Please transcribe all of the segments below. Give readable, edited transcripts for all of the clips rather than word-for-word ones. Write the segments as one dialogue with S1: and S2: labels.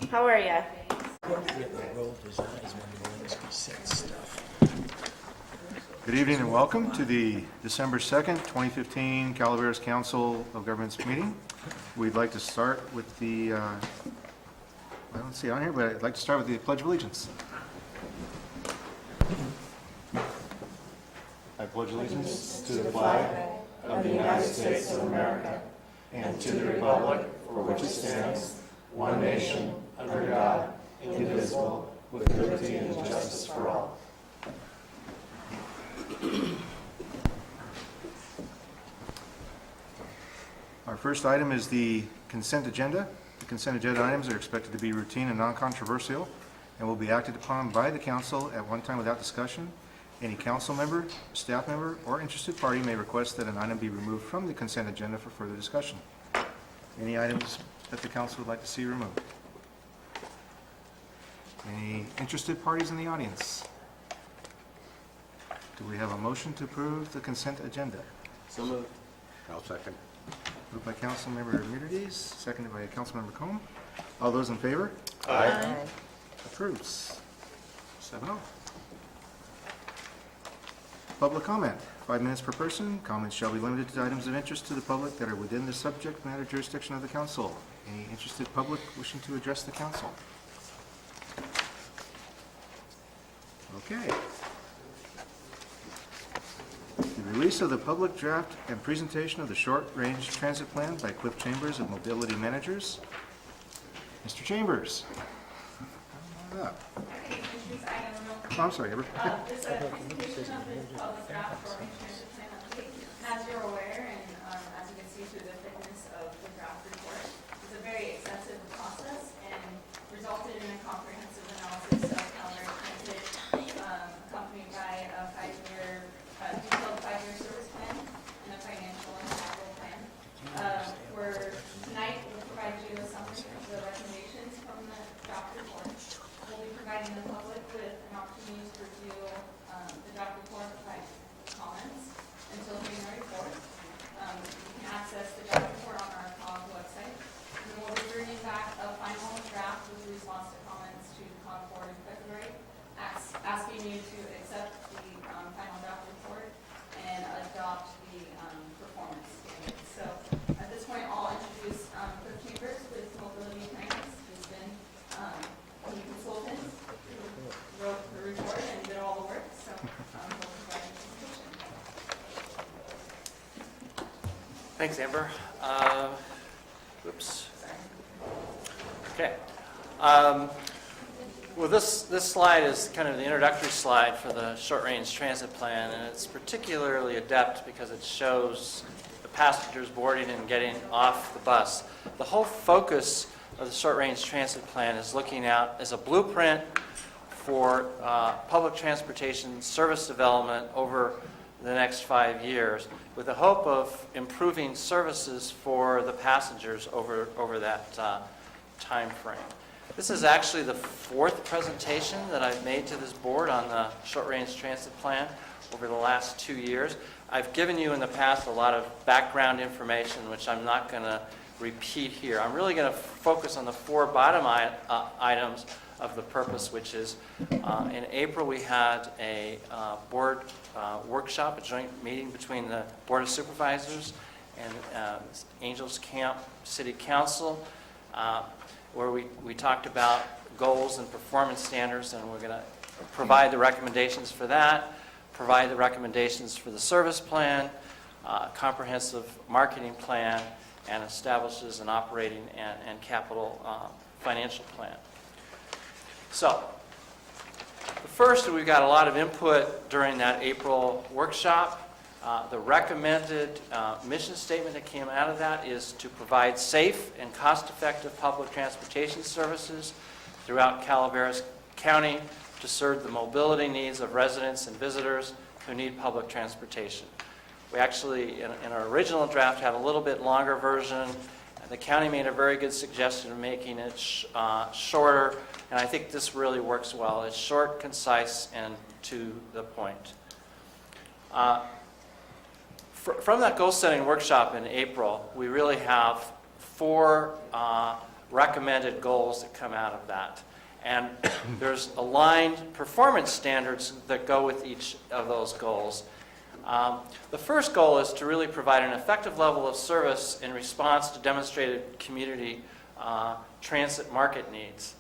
S1: How are ya?
S2: Good evening and welcome to the December 2nd, 2015 Calaveras Council of Governments meeting. We'd like to start with the, I don't see it on here, but I'd like to start with the Pledge of Allegiance. I pledge allegiance to the flag of the United States of America and to the republic for which it stands, one nation, under God, indivisible, with liberty and justice for all. Our first item is the consent agenda. The consent agenda items are expected to be routine and non-controversial and will be acted upon by the council at one time without discussion. Any council member, staff member, or interested party may request that an item be removed from the consent agenda for further discussion. Any items that the council would like to see removed? Any interested parties in the audience? Do we have a motion to approve the consent agenda?
S3: So moved. I'll second.
S2: Moved by Councilmember Mudrides, seconded by Councilmember Combs. All those in favor?
S3: Aye.
S2: Approves. 7-0. Public comment. 5 minutes per person. Comments shall be limited to items of interest to the public that are within the subject matter jurisdiction of the council. Any interested public wishing to address the council? Okay. The release of the public draft and presentation of the short-range transit plan by Cliff Chambers of Mobility Managers. Mr. Chambers. Come on up. Oh, I'm sorry, Amber.
S4: This is a presentation of the public draft short-range transit plan update. As you're aware, and as you can see through the thickness of the draft report, it's a very extensive process and resulted in a comprehensive analysis of Calaveras transit, accompanied by a detailed five-year service plan and a financial and capital plan. Tonight we'll provide you a summary of the recommendations from the draft report. We'll be providing the public with an opportunity to review the draft report by comments until January 4th. You can access the draft report on our COG website. And then we'll be bringing back a final draft with response to comments to the COG board in February, asking you to accept the final draft report and adopt the performance standards. So at this point, I'll introduce Cliff Chambers with Mobility Plans, who's been the consultant who wrote the report and did all the work. So he'll provide the presentation.
S5: Thanks, Amber. Oops. Okay. Well, this slide is kind of the introductory slide for the short-range transit plan, and it's particularly adept because it shows the passengers boarding and getting off the bus. The whole focus of the short-range transit plan is looking out as a blueprint for public transportation service development over the next 5 years, with the hope of improving services for the passengers over that time frame. This is actually the fourth presentation that I've made to this board on the short-range transit plan over the last 2 years. I've given you in the past a lot of background information, which I'm not going to repeat here. I'm really going to focus on the four bottom items of the purpose, which is in April we had a board workshop, a joint meeting between the Board of Supervisors and Angels Camp City Council, where we talked about goals and performance standards, and we're going to provide the recommendations for that, provide the recommendations for the service plan, comprehensive marketing plan, and establishes an operating and capital financial plan. So, first, we got a lot of input during that April workshop. The recommended mission statement that came out of that is to provide safe and cost-effective public transportation services throughout Calaveras County to serve the mobility needs of residents and visitors who need public transportation. We actually, in our original draft, had a little bit longer version. The county made a very good suggestion of making it shorter, and I think this really works well. It's short, concise, and to the point. From that goal-setting workshop in April, we really have four recommended goals that come out of that. And there's aligned performance standards that go with each of those goals. The first goal is to really provide an effective level of service in response to demonstrated community transit market needs.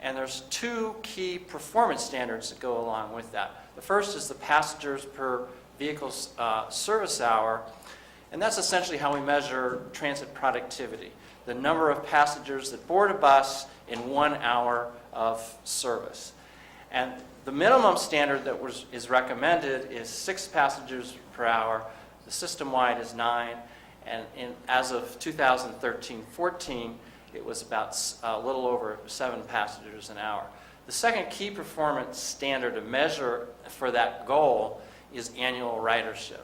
S5: And there's two key performance standards that go along with that. The first is the passengers per vehicle service hour, and that's essentially how we measure transit productivity, the number of passengers that board a bus in 1 hour of service. And the minimum standard that is recommended is 6 passengers per hour. The system-wide is 9, and as of 2013-14, it was about a little over 7 passengers an hour. The second key performance standard to measure for that goal is annual ridership.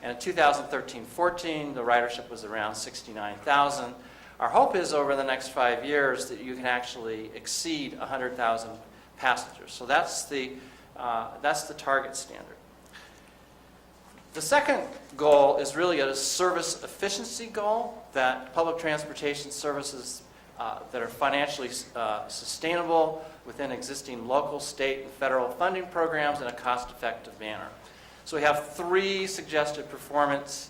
S5: And in 2013-14, the ridership was around 69,000. Our hope is over the next 5 years that you can actually exceed 100,000 passengers. So that's the target standard. The second goal is really a service efficiency goal, that public transportation services that are financially sustainable within existing local, state, and federal funding programs in a cost-effective manner. So we have 3 suggested performance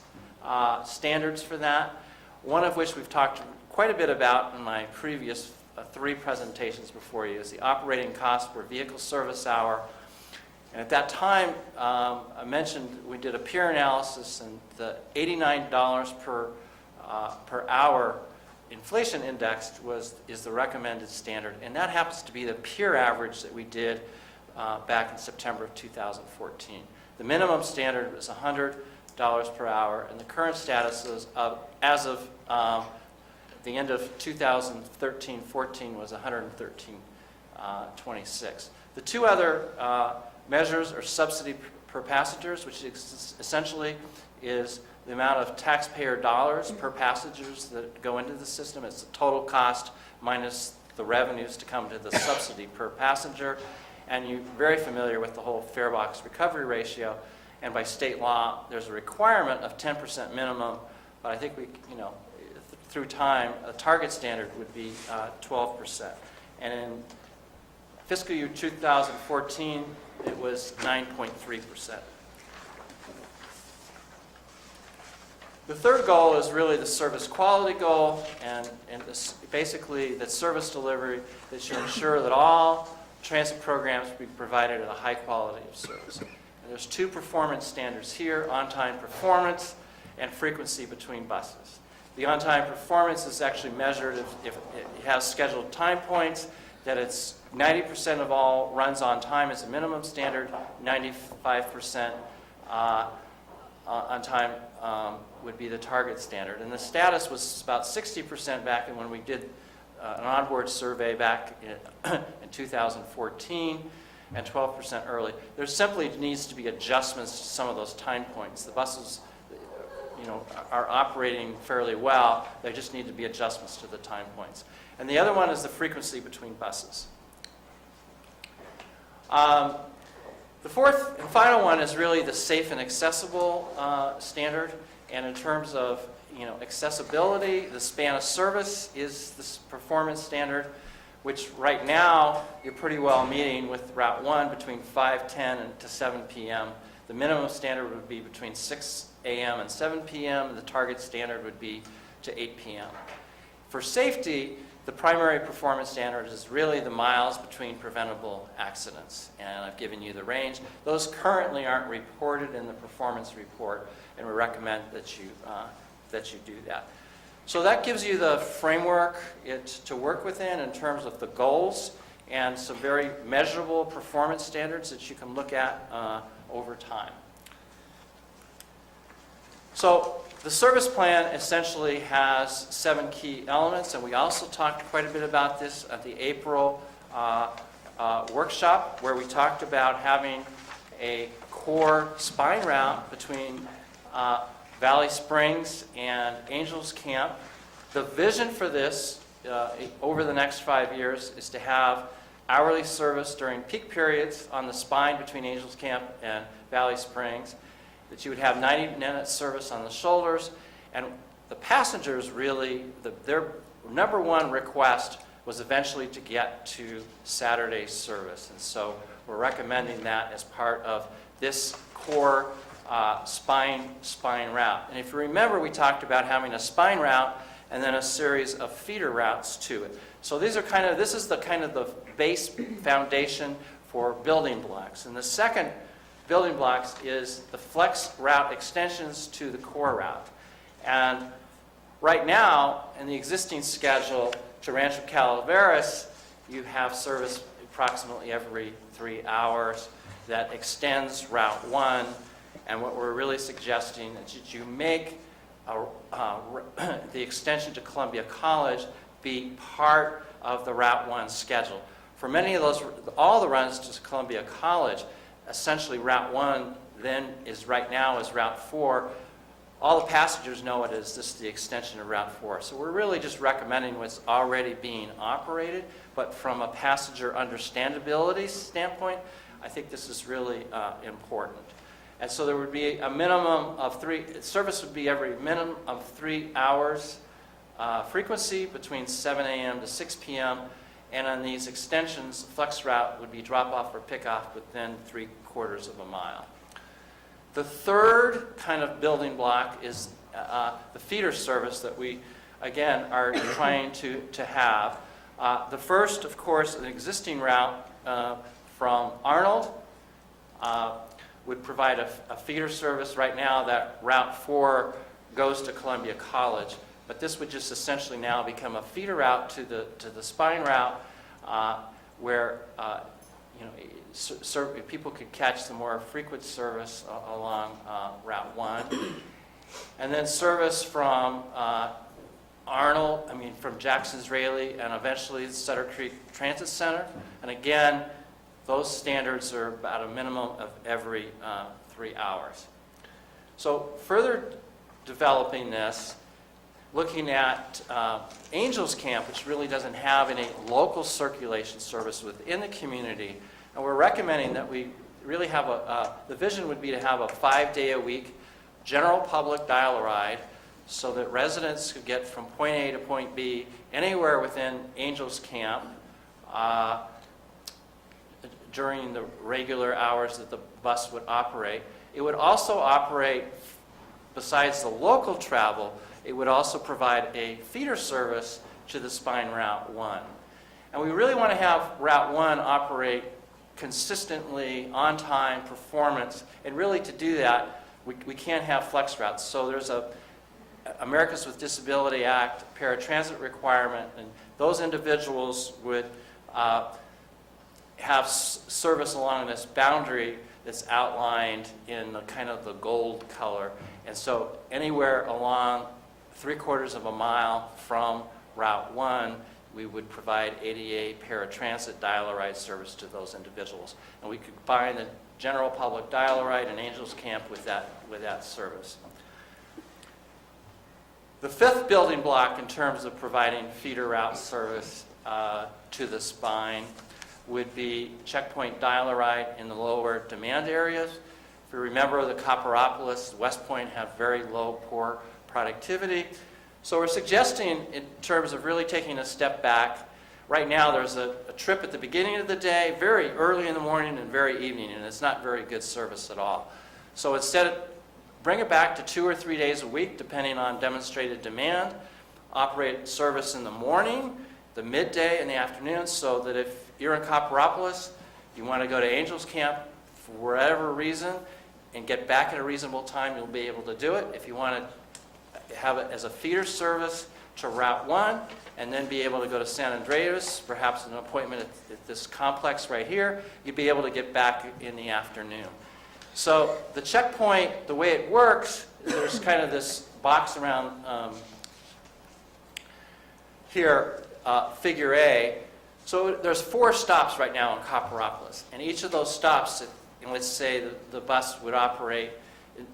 S5: standards for that, one of which we've talked quite a bit about in my previous 3 presentations before you, is the operating cost per vehicle service hour. And at that time, I mentioned we did a peer analysis, and the $89 per hour inflation index is the recommended standard, and that happens to be the peer average that we did back in September of 2014. The minimum standard was $100 per hour, and the current status is as of the end of 2013-14 was $113.26. The 2 other measures are subsidy per passengers, which essentially is the amount of taxpayer dollars per passengers that go into the system. It's the total cost minus the revenues to come to the subsidy per passenger. And you're very familiar with the whole fare box recovery ratio. And by state law, there's a requirement of 10% minimum, but I think through time, a target standard would be 12%. And in fiscal year 2014, it was 9.3%. The third goal is really the service quality goal, and basically that service delivery that should ensure that all transit programs be provided at a high quality of service. And there's 2 performance standards here: on-time performance and frequency between buses. The on-time performance is actually measured if it has scheduled time points, that it's 90% of all runs on time is a minimum standard, 95% on time would be the target standard. And the status was about 60% back when we did an onboard survey back in 2014, and 12% early. There simply needs to be adjustments to some of those time points. The buses are operating fairly well. There just need to be adjustments to the time points. And the other one is the frequency between buses. The fourth and final one is really the safe and accessible standard. And in terms of accessibility, the span of service is the performance standard, which right now you're pretty well meeting with Route 1 between 5:10 and to 7 p.m. The minimum standard would be between 6 a.m. and 7 p.m. The target standard would be to 8 p.m. For safety, the primary performance standard is really the miles between preventable accidents, and I've given you the range. Those currently aren't reported in the performance report, and we recommend that you do that. So that gives you the framework to work within in terms of the goals and some very measurable performance standards that you can look at over time. So the service plan essentially has 7 key elements, and we also talked quite a bit about this at the April workshop, where we talked about having a core spine route between Valley Springs and Angels Camp. The vision for this over the next 5 years is to have hourly service during peak periods on the spine between Angels Camp and Valley Springs, that you would have 90-minute service on the shoulders, and the passengers really, their number one request was eventually to get to Saturday service. And so we're recommending that as part of this core spine route. And if you remember, we talked about having a spine route and then a series of feeder routes to it. So this is the kind of the base foundation for building blocks. And the second building blocks is the flex route extensions to the core route. And right now, in the existing schedule to Rancho Calaveras, you have service approximately every 3 hours that extends Route 1. And what we're really suggesting is that you make the extension to Columbia College be part of the Route 1 schedule. For many of those, all the runs to Columbia College, essentially Route 1 then is right now is Route 4. All the passengers know it is. This is the extension of Route 4. So we're really just recommending what's already being operated, but from a passenger understandability standpoint, I think this is really important. And so there would be a minimum of service would be every minimum of 3 hours frequency between 7 a.m. to 6 p.m. And on these extensions, flex route would be drop-off or pick-off within 3/4 of a mile. The third kind of building block is the feeder service that we, again, are trying to have. The first, of course, an existing route from Arnold would provide a feeder service. Right now, that Route 4 goes to Columbia College, but this would just essentially now become a feeder route to the spine route, where people could catch the more frequent service along Route 1, and then service from from Jackson-Israeli, and eventually the Sutter Creek Transit Center. And again, those standards are about a minimum of every 3 hours. So further developing this, looking at Angels Camp, which really doesn't have any local circulation service within the community, and we're recommending that we really have the vision would be to have a 5-day-a-week general public dial-a-ride so that residents could get from point A to point B anywhere within Angels Camp during the regular hours that the bus would operate. It would also operate, besides the local travel, it would also provide a feeder service to the spine Route 1. And we really want to have Route 1 operate consistently, on-time performance, and really to do that, we can't have flex routes. So there's a Americans with Disability Act paratransit requirement, and those individuals would have service along this boundary that's outlined in the kind of the gold color. And so anywhere along 3/4 of a mile from Route 1, we would provide ADA paratransit dial-a-ride service to those individuals. And we could combine the general public dial-a-ride and Angels Camp with that service. The fifth building block in terms of providing feeder route service to the spine would be checkpoint dial-a-ride in the lower demand areas. If you remember, the Copperopolis, West Point have very low, poor productivity. So we're suggesting, in terms of really taking a step back, right now there's a trip at the beginning of the day, very early in the morning and very evening, and it's not very good service at all. So instead, bring it back to 2 or 3 days a week, depending on demonstrated demand. Operate service in the morning, the midday, and the afternoon, so that if you're in Copperopolis, you want to go to Angels Camp for whatever reason and get back at a reasonable time, you'll be able to do it. If you want to have it as a feeder service to Route 1 and then be able to go to San Andreas, perhaps an appointment at this complex right here, you'd be able to get back in the afternoon. So the checkpoint, the way it works, there's kind of this box around here, figure A. So there's 4 stops right now in Copperopolis, and each of those stops, and let's say the bus would operate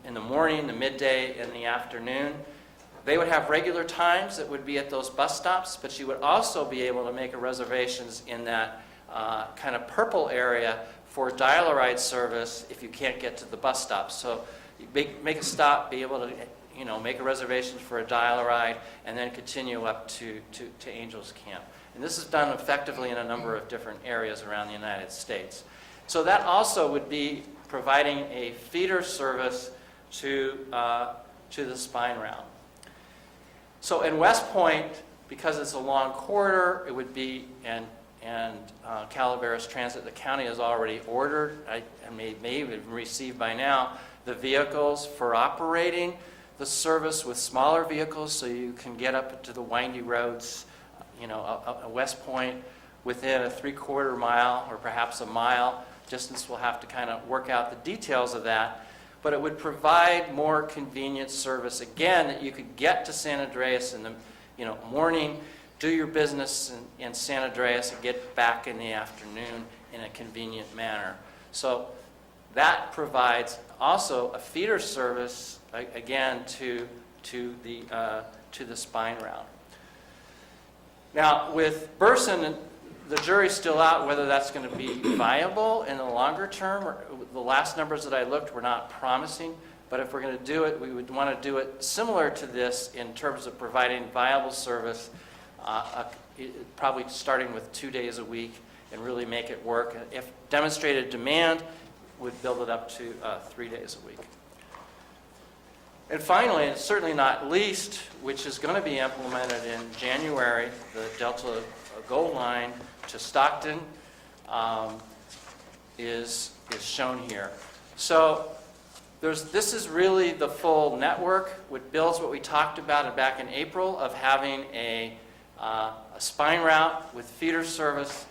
S5: in the morning, the midday, and the afternoon. They would have regular times that would be at those bus stops, but you would also be able to make reservations in that kind of purple area for dial-a-ride service if you can't get to the bus stop. So you make a stop, be able to make a reservation for a dial-a-ride, and then continue up to Angels Camp. And this is done effectively in a number of different areas around the United States. So that also would be providing a feeder service to the spine route. So in West Point, because it's a long corridor, it would be, and Calaveras Transit, the county has already ordered, and may even received by now, the vehicles for operating the service with smaller vehicles, so you can get up to the windy roads, a West Point within a 3/4 mile or perhaps a mile distance. We'll have to kind of work out the details of that, but it would provide more convenient service, again, that you could get to San Andreas in the morning, do your business in San Andreas, and get back in the afternoon in a convenient manner. So that provides also a feeder service, again, to the spine route. Now, with Burson, the jury's still out whether that's going to be viable in the longer term. The last numbers that I looked were not promising, but if we're going to do it, we would want to do it similar to this in terms of providing viable service, probably starting with 2 days a week, and really make it work. If demonstrated demand, would build it up to 3 days a week. And finally, and certainly not least, which is going to be implemented in January, the Delta Gold Line to Stockton is shown here. So this is really the full network, which builds what we talked about back in April of having a spine route with feeder service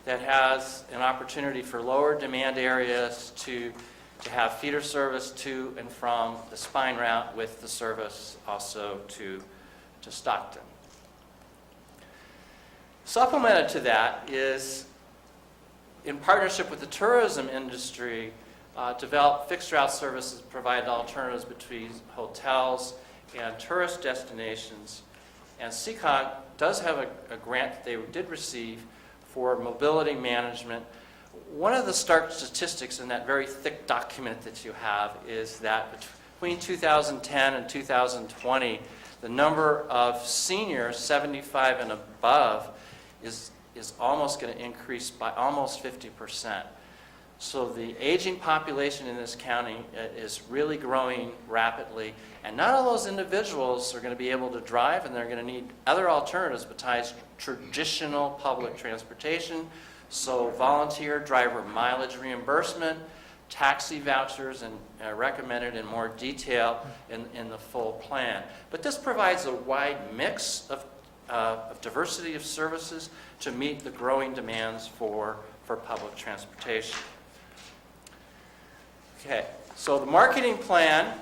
S5: that has an opportunity for lower demand areas to have feeder service to and from the spine route, with the service also to Stockton. Supplemented to that is, in partnership with the tourism industry, develop fixed route services, provide alternatives between hotels and tourist destinations. And CCOG does have a grant that they did receive for mobility management. One of the stark statistics in that very thick document that you have is that between 2010 and 2020, the number of seniors 75 and above is almost going to increase by almost 50%. So the aging population in this county is really growing rapidly, and not all those individuals are going to be able to drive, and they're going to need other alternatives besides traditional public transportation. So volunteer driver mileage reimbursement, taxi vouchers, and recommended in more detail in the full plan. But this provides a wide mix of diversity of services to meet the growing demands for public transportation. Okay, so the marketing plan.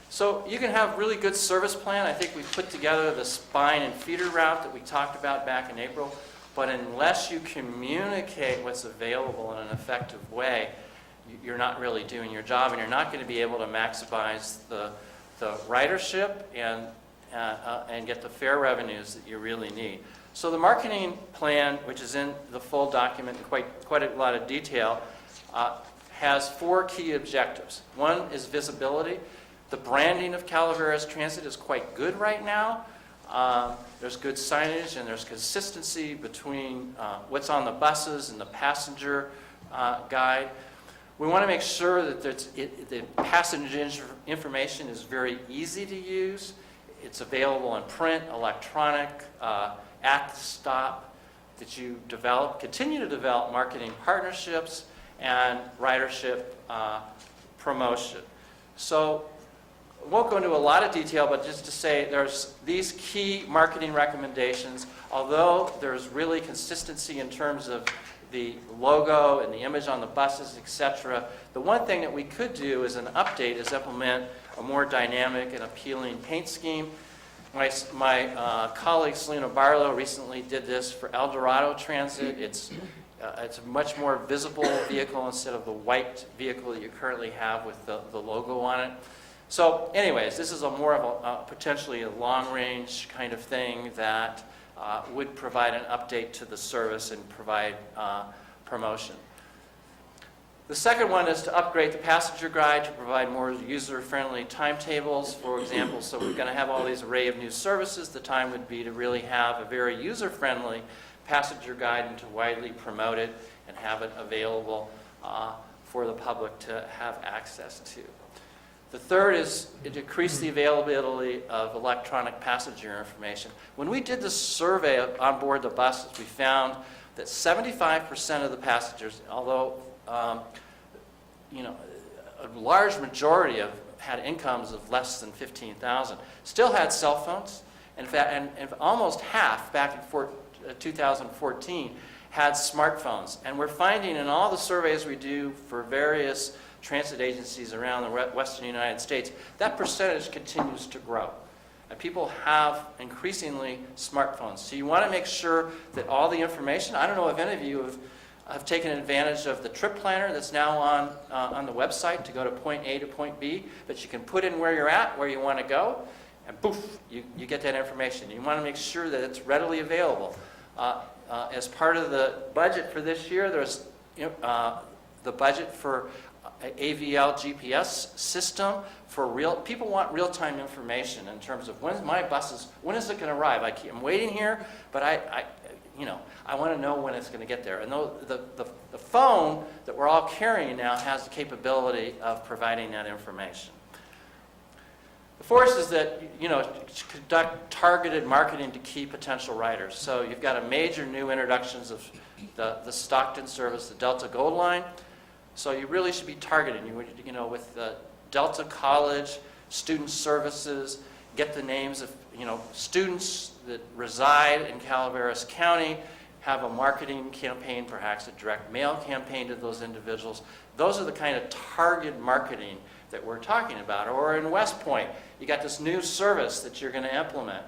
S5: So you can have really good service plan. I think we put together the spine and feeder route that we talked about back in April. But unless you communicate what's available in an effective way, you're not really doing your job, and you're not going to be able to maximize the ridership and get the fare revenues that you really need. So the marketing plan, which is in the full document in quite a lot of detail, has 4 key objectives. One is visibility. The branding of Calaveras Transit is quite good right now. There's good signage, and there's consistency between what's on the buses and the passenger guide. We want to make sure that the passenger information is very easy to use. It's available in print, electronic, at the stop, that you continue to develop marketing partnerships and ridership promotion. So I won't go into a lot of detail, but just to say there's these key marketing recommendations. Although there's really consistency in terms of the logo and the image on the buses, etc., the one thing that we could do as an update is implement a more dynamic and appealing paint scheme. My colleague Selena Barlow recently did this for El Dorado Transit. It's a much more visible vehicle instead of the white vehicle that you currently have with the logo on it. So anyways, this is more of a potentially a long-range kind of thing that would provide an update to the service and provide promotion. The second one is to upgrade the passenger guide to provide more user-friendly timetables, for example. So we're going to have all these array of new services. The time would be to really have a very user-friendly passenger guide and to widely promote it and have it available for the public to have access to. The third is to decrease the availability of electronic passenger information. When we did this survey on board the buses, we found that 75% of the passengers, although a large majority had incomes of less than $15,000, still had cell phones. In fact, and almost half back in 2014 had smartphones. And we're finding in all the surveys we do for various transit agencies around the western United States, that percentage continues to grow. And people have increasingly smartphones. So you want to make sure that all the information, I don't know if any of you have taken advantage of the trip planner that's now on the website to go to point A to point B, but you can put in where you're at, where you want to go, and poof, you get that information. You want to make sure that it's readily available. As part of the budget for this year, there's the budget for AVL GPS system for people want real-time information in terms of when is it going to arrive? I'm waiting here, but I want to know when it's going to get there. And the phone that we're all carrying now has the capability of providing that information. The fourth is that, conduct targeted marketing to key potential riders. So you've got a major new introductions of the Stockton service, the Delta Gold Line. So you really should be targeting, with Delta College, student services, get the names of, students that reside in Calaveras County, have a marketing campaign, perhaps a direct mail campaign to those individuals. Those are the kind of target marketing that we're talking about. Or in West Point, you got this new service that you're going to implement.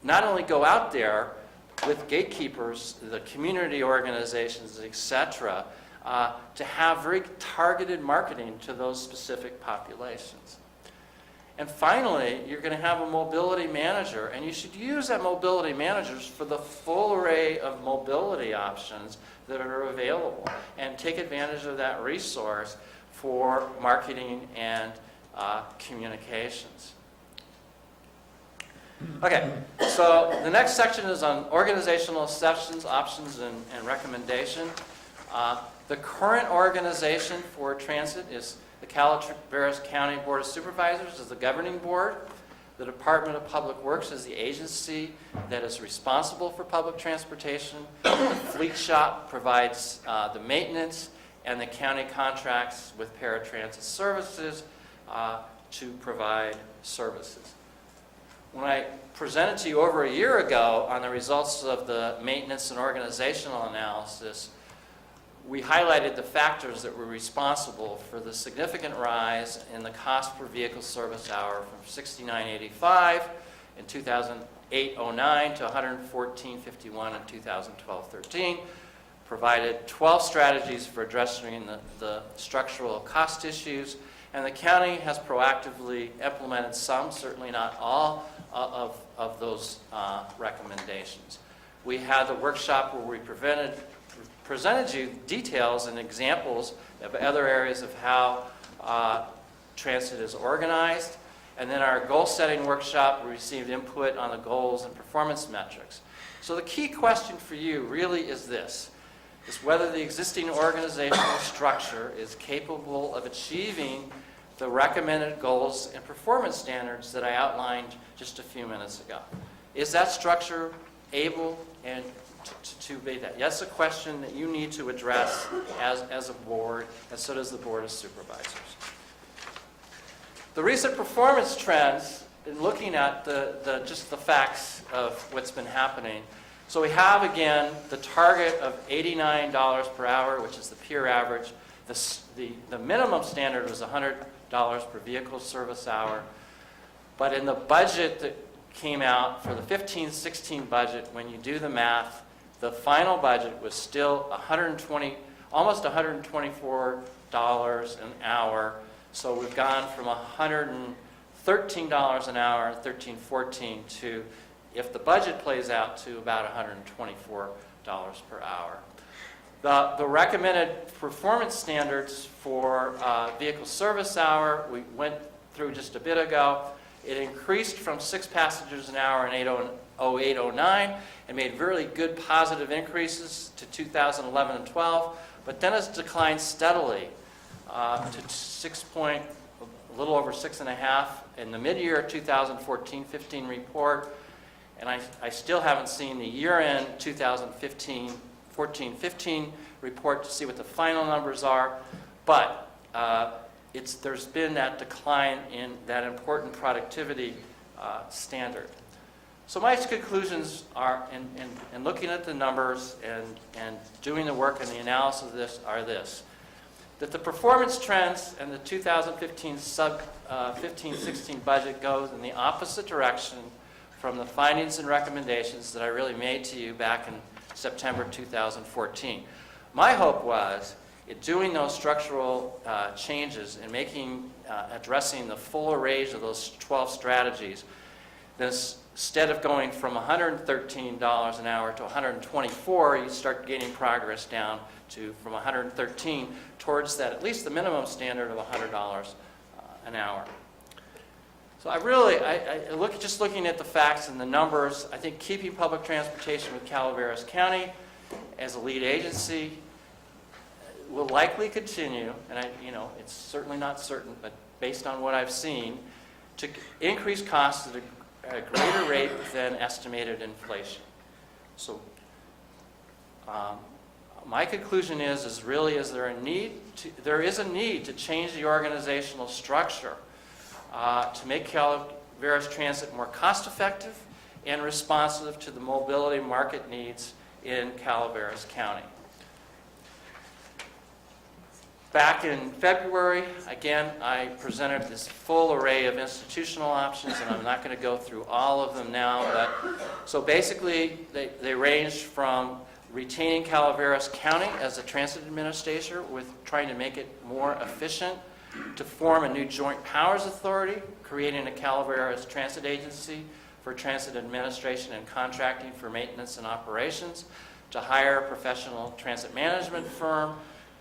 S5: Not only go out there with gatekeepers, the community organizations, etc., to have very targeted marketing to those specific populations. And finally, you're going to have a mobility manager, and you should use that mobility manager for the full array of mobility options that are available, and take advantage of that resource for marketing and communications. Okay, so the next section is on organizational exceptions, options, and recommendation. The current organization for transit is the Calaveras County Board of Supervisors is the governing board. The Department of Public Works is the agency that is responsible for public transportation. The Fleet Shop provides the maintenance, and the county contracts with paratransit services to provide services. When I presented to you over a year ago on the results of the maintenance and organizational analysis, we highlighted the factors that were responsible for the significant rise in the cost per vehicle service hour from $69.85 in 2008-09 to $114.51 in 2012-13. Provided 12 strategies for addressing the structural cost issues, and the county has proactively implemented some, certainly not all, of those recommendations. We had the workshop where we presented you details and examples of other areas of how transit is organized. And then our goal-setting workshop, we received input on the goals and performance metrics. So the key question for you really is this, is whether the existing organizational structure is capable of achieving the recommended goals and performance standards that I outlined just a few minutes ago. Is that structure able and to be that? That's a question that you need to address as a board, and so does the Board of Supervisors. The recent performance trends, in looking at just the facts of what's been happening, so we have, again, the target of $89 per hour, which is the peer average. The minimum standard was $100 per vehicle service hour. But in the budget that came out for the 15-16 budget, when you do the math, the final budget was still almost $124 an hour. So we've gone from $113 an hour, $13-14, to, if the budget plays out, to about $124 per hour. The recommended performance standards for vehicle service hour, we went through just a bit ago. It increased from 6 passengers an hour in 0809 and made really good positive increases to 2011 and 12, but then it's declined steadily to a little over 6.5 in the mid-year 2014-15 report, and I still haven't seen the year-end 2014-15 report to see what the final numbers are, but there's been that decline in that important productivity standard. So my conclusions are, in looking at the numbers and doing the work and the analysis of this, are this: that the performance trends and the 2015-16 budget goes in the opposite direction from the findings and recommendations that I really made to you back in September 2014. My hope was, in doing those structural changes and addressing the full array of those 12 strategies, that instead of going from $113 an hour to $124, you start gaining progress down to from $113 towards that, at least the minimum standard of $100 an hour. So just looking at the facts and the numbers, I think keeping public transportation with Calaveras County as a lead agency will likely continue, and it's certainly not certain, but based on what I've seen, to increase costs at a greater rate than estimated inflation. So my conclusion is there is a need to change the organizational structure to make Calaveras Transit more cost-effective and responsive to the mobility market needs in Calaveras County. Back in February, again, I presented this full array of institutional options, and I'm not going to go through all of them now, but so basically they ranged from retaining Calaveras County as a transit administrator with trying to make it more efficient, to form a new joint powers authority, creating a Calaveras Transit Agency for transit administration and contracting for maintenance and operations, to hire a professional transit management firm,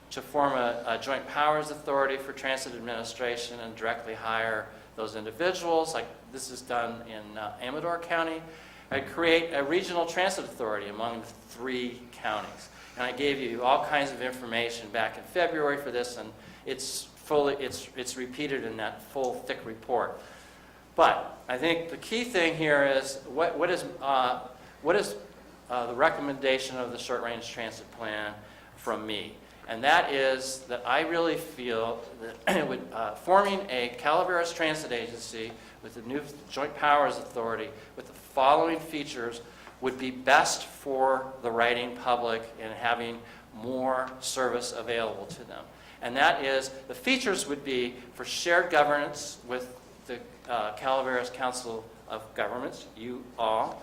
S5: to form a joint powers authority for transit administration and directly hire those individuals, like this is done in Amador County, and create a regional transit authority among the 3 counties. And I gave you all kinds of information back in February for this, and it's repeated in that full, thick report. But I think the key thing here is what is the recommendation of the short-range transit plan from me? And that is that I really feel that forming a Calaveras Transit Agency with the new Joint Powers Authority with the following features would be best for the riding public and having more service available to them. And that is, the features would be for shared governance with the Calaveras Council of Governments, you all.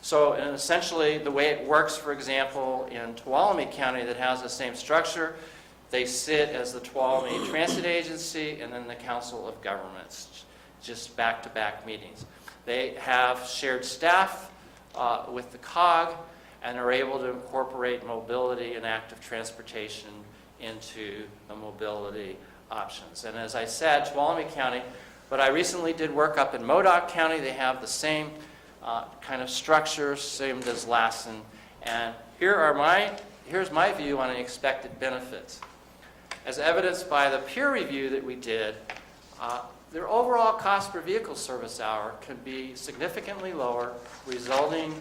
S5: So, and essentially, the way it works, for example, in Tuolumne County that has the same structure, they sit as the Tuolumne Transit Agency and then the Council of Governments, just back-to-back meetings. They have shared staff with the COG and are able to incorporate mobility and active transportation into the mobility options. And as I said, Tuolumne County, but I recently did work up in Modoc County. They have the same kind of structure, same as Lassen. And here's my view on the expected benefits. As evidenced by the peer review that we did, their overall cost per vehicle service hour can be significantly lower, resulting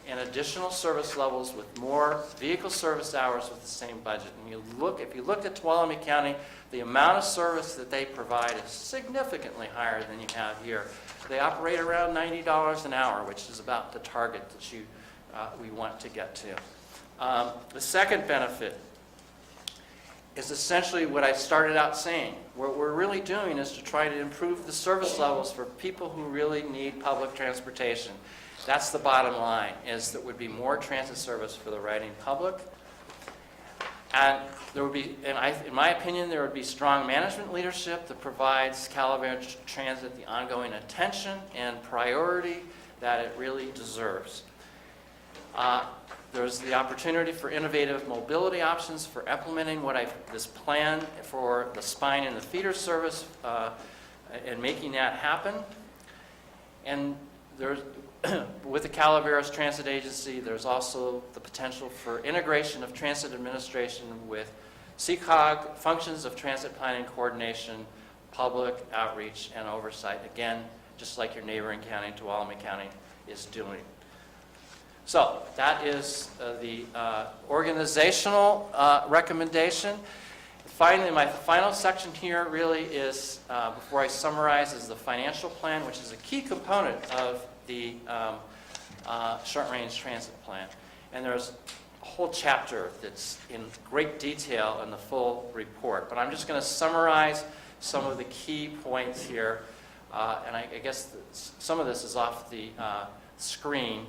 S5: in additional service levels with more vehicle service hours with the same budget. And if you look at Tuolumne County, the amount of service that they provide is significantly higher than you have here. They operate around $90 an hour, which is about the target that we want to get to. The second benefit is essentially what I started out saying. What we're really doing is to try to improve the service levels for people who really need public transportation. That's the bottom line, is that would be more transit service for the riding public. And there would be, in my opinion, there would be strong management leadership that provides Calaveras Transit the ongoing attention and priority that it really deserves. There's the opportunity for innovative mobility options for implementing this plan for the spine and the feeder service and making that happen. And there's, with the Calaveras Transit Agency, there's also the potential for integration of transit administration with CCOG, functions of transit planning coordination, public outreach, and oversight. Again, just like your neighboring county, Tuolumne County, is doing. So that is the organizational recommendation. Finally, my final section here really is, before I summarize, is the financial plan, which is a key component of the short-range transit plan. And there's a whole chapter that's in great detail in the full report. But I'm just going to summarize some of the key points here. And I guess some of this is off the screen,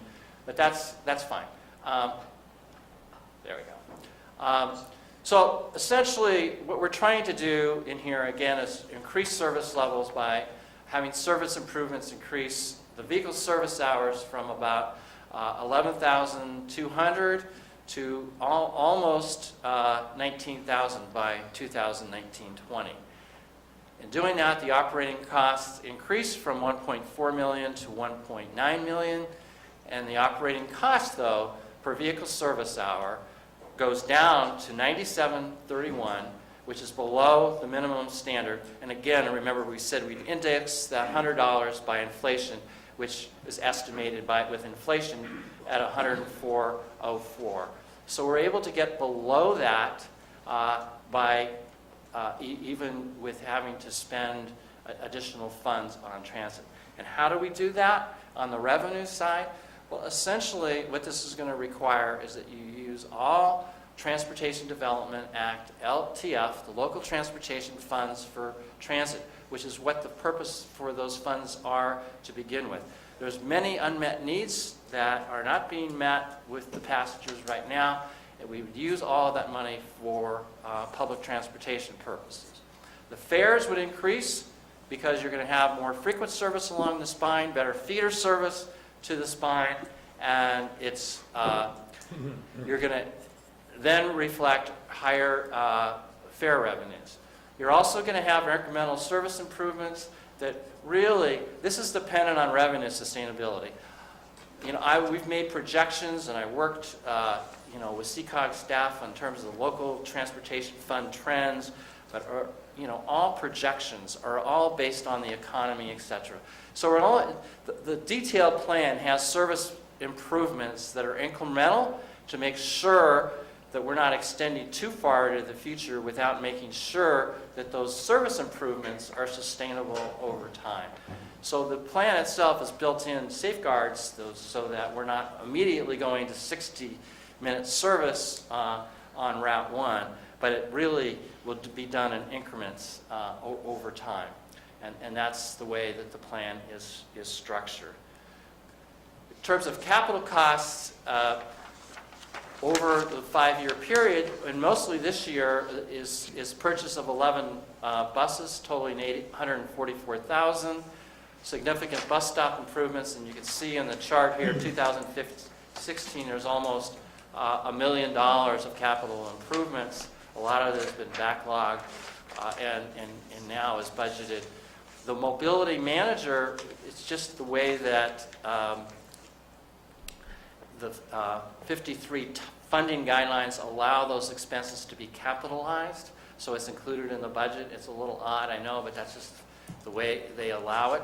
S5: but that's fine. There we go. So essentially, what we're trying to do in here, again, is increase service levels by having service improvements increase the vehicle service hours from about 11,200 to almost 19,000 by 2019-20. In doing that, the operating costs increase from $1.4 million to $1.9 million, and the operating cost, though, per vehicle service hour goes down to $97.31, which is below the minimum standard. And again, remember we said we'd index that $100 by inflation, which is estimated with inflation at $104.04. So we're able to get below that by even with having to spend additional funds on transit. And how do we do that on the revenue side? Well, essentially, what this is going to require is that you use all Transportation Development Act, LTF, the local transportation funds for transit, which is what the purpose for those funds are to begin with. There's many unmet needs that are not being met with the passengers right now, and we would use all of that money for public transportation purposes. The fares would increase because you're going to have more frequent service along the spine, better feeder service to the spine, and it's you're going to then reflect higher fare revenues. You're also going to have incremental service improvements that really, this is dependent on revenue sustainability. You know, we've made projections, and I worked with CCOG staff in terms of the local transportation fund trends, but all projections are all based on the economy, etc. So the detailed plan has service improvements that are incremental to make sure that we're not extending too far into the future without making sure that those service improvements are sustainable over time. So the plan itself is built in safeguards so that we're not immediately going to 60-minute service on Route 1, but it really will be done in increments over time. And that's the way that the plan is structured. In terms of capital costs, over the 5-year period, and mostly this year, is purchase of 11 buses totaling $144,000. Significant bus stop improvements, and you can see in the chart here, 2016, there's almost $1 million of capital improvements. A lot of it has been backlogged and now is budgeted. The mobility manager, it's just the way that the 53 funding guidelines allow those expenses to be capitalized, so it's included in the budget. It's a little odd, I know, but that's just the way they allow it.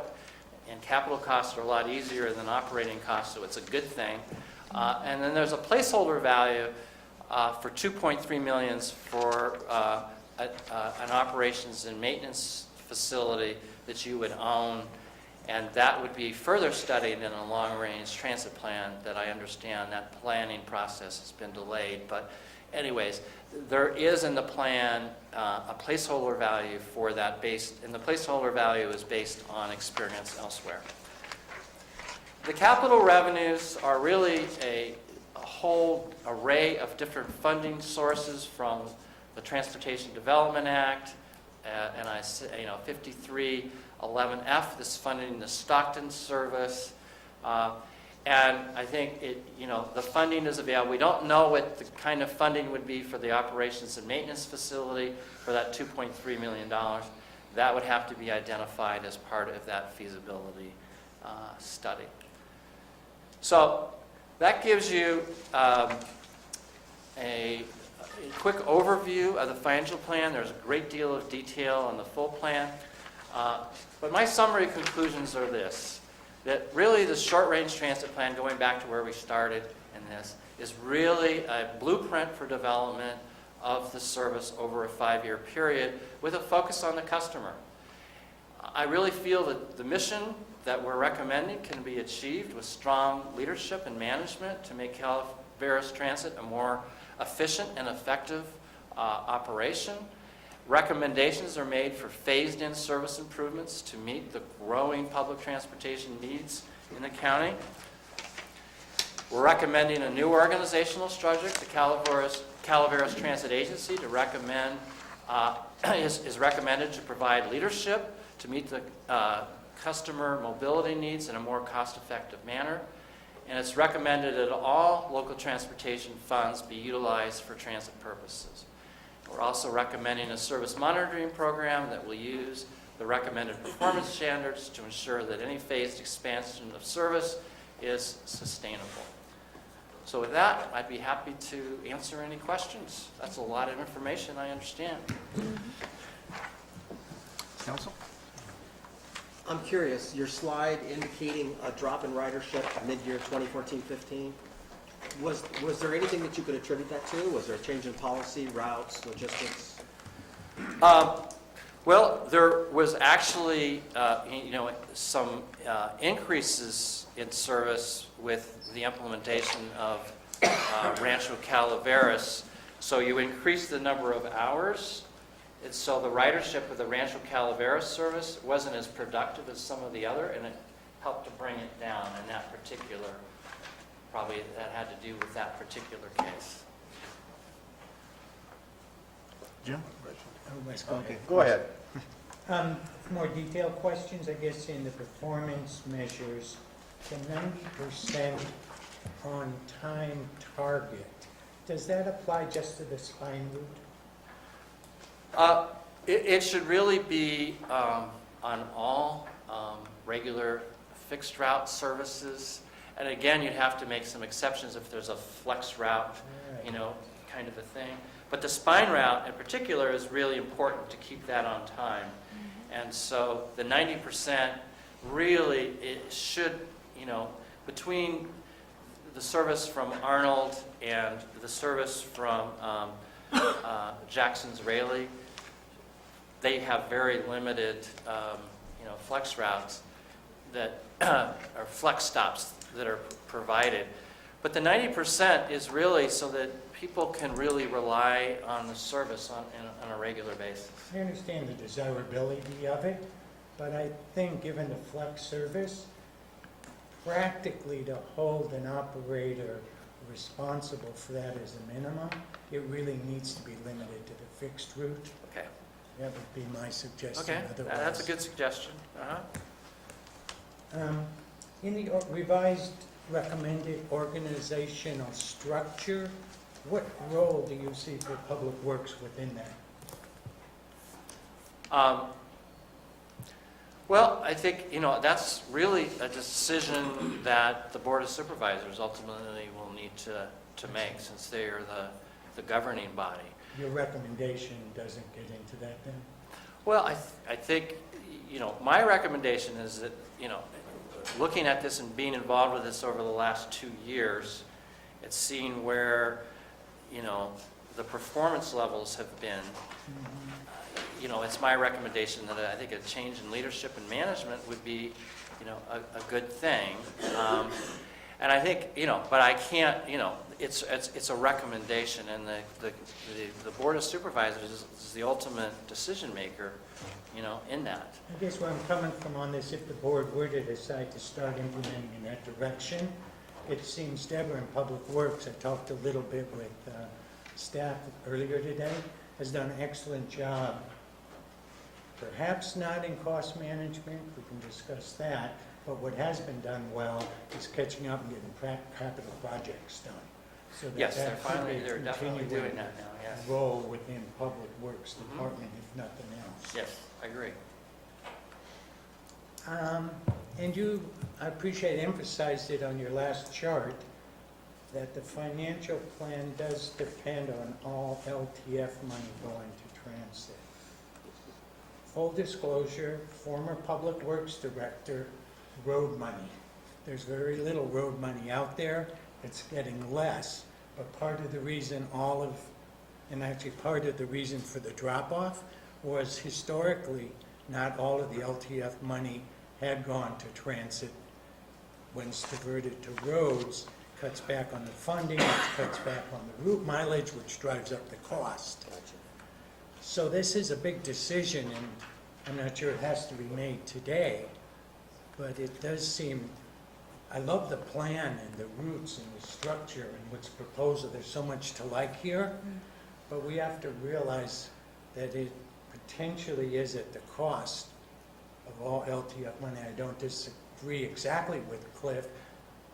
S5: And capital costs are a lot easier than operating costs, so it's a good thing. And then there's a placeholder value for $2.3 million for an operations and maintenance facility that you would own, and that would be further studied in a long-range transit plan that I understand that planning process has been delayed. But anyways, there is in the plan a placeholder value for that and the placeholder value is based on experience elsewhere. The capital revenues are really a whole array of different funding sources from the Transportation Development Act, and 5311F, this funding the Stockton service. And I think the funding is available. We don't know what the kind of funding would be for the operations and maintenance facility for that $2.3 million. That would have to be identified as part of that feasibility study. So that gives you a quick overview of the financial plan. There's a great deal of detail on the full plan. But my summary conclusions are this, that really the short-range transit plan, going back to where we started in this, is really a blueprint for development of the service over a 5-year period with a focus on the customer. I really feel that the mission that we're recommending can be achieved with strong leadership and management to make Calaveras Transit a more efficient and effective operation. Recommendations are made for phased-in service improvements to meet the growing public transportation needs in the county. We're recommending a new organizational structure. The Calaveras Transit Agency to recommend is recommended to provide leadership to meet the customer mobility needs in a more cost-effective manner. And it's recommended that all local transportation funds be utilized for transit purposes. We're also recommending a service monitoring program that will use the recommended performance standards to ensure that any phased expansion of service is sustainable. So with that, I'd be happy to answer any questions. That's a lot of information, I understand.
S2: Council?
S1: I'm curious, your slide indicating a drop in ridership mid-year 2014-15, was there anything that you could attribute that to? Was there a change in policy, routes, logistics?
S5: Well, there was actually, some increases in service with the implementation of Rancho Calaveras. So you increase the number of hours. So the ridership of the Rancho Calaveras service wasn't as productive as some of the other, and it helped to bring it down in that particular, probably that had to do with that particular case.
S2: Jim?
S3: Okay, go ahead.
S6: More detailed questions, I guess, in the performance measures. The 90% on time target, does that apply just to the spine route?
S5: It should really be on all regular fixed route services. And again, you'd have to make some exceptions if there's a flex route, kind of a thing. But the spine route in particular is really important to keep that on time. And so the 90% really, it should, between the service from Arnold and the service from Jackson's Rayleigh, they have very limited, flex routes that are flex stops that are provided. But the 90% is really so that people can really rely on the service on a regular basis.
S6: I understand the desirability of it, but I think given the flex service, practically to hold an operator responsible for that as a minimum, it really needs to be limited to the fixed route.
S5: Okay.
S6: That would be my suggestion.
S5: Okay,
S6: Otherwise,
S5: that's a good suggestion.
S6: in the revised recommended organizational structure, what role do you see for Public Works within that?
S5: Well, I think, that's really a decision that the Board of Supervisors ultimately will need to make, since they are the governing body.
S6: Your recommendation doesn't get into that then?
S5: Well, I think, my recommendation is that, looking at this and being involved with this over the last 2 years, it's seen where, the performance levels have been. It's my recommendation that I think a change in leadership and management would be, a good thing. And I think, but I can't, it's a recommendation, and the Board of Supervisors is the ultimate decision maker, in that.
S6: I guess where I'm coming from on this, if the board were to decide to start implementing in that direction, it seems Deborah in Public Works, I talked a little bit with staff earlier today, has done an excellent job. Perhaps not in cost management, we can discuss that, But what has been done well is catching up and getting capital projects done. So that
S5: Yes, they're
S6: that could
S5: finally,
S6: be
S5: they're definitely
S6: continuing
S5: doing that now, yes.
S6: role within Public Works
S5: Mhm.
S6: Department, if nothing else.
S5: Yes, I agree.
S6: And you, I appreciate emphasized it on your last chart, that the financial plan does depend on all LTF money going to transit. Full disclosure, former Public Works Director, road money. There's very little road money out there. It's getting less, but part of the reason and actually part of the reason for the drop-off was historically, not all of the LTF money had gone to transit. When it's diverted to roads, cuts back on the funding, it cuts back on the route mileage, which drives up the cost. So this is a big decision, and I'm not sure it has to be made today, but it does seem, I love the plan and the routes and the structure and what's proposed. There's so much to like here, but we have to realize that it potentially is at the cost of all LTF money. I don't disagree exactly with Cliff.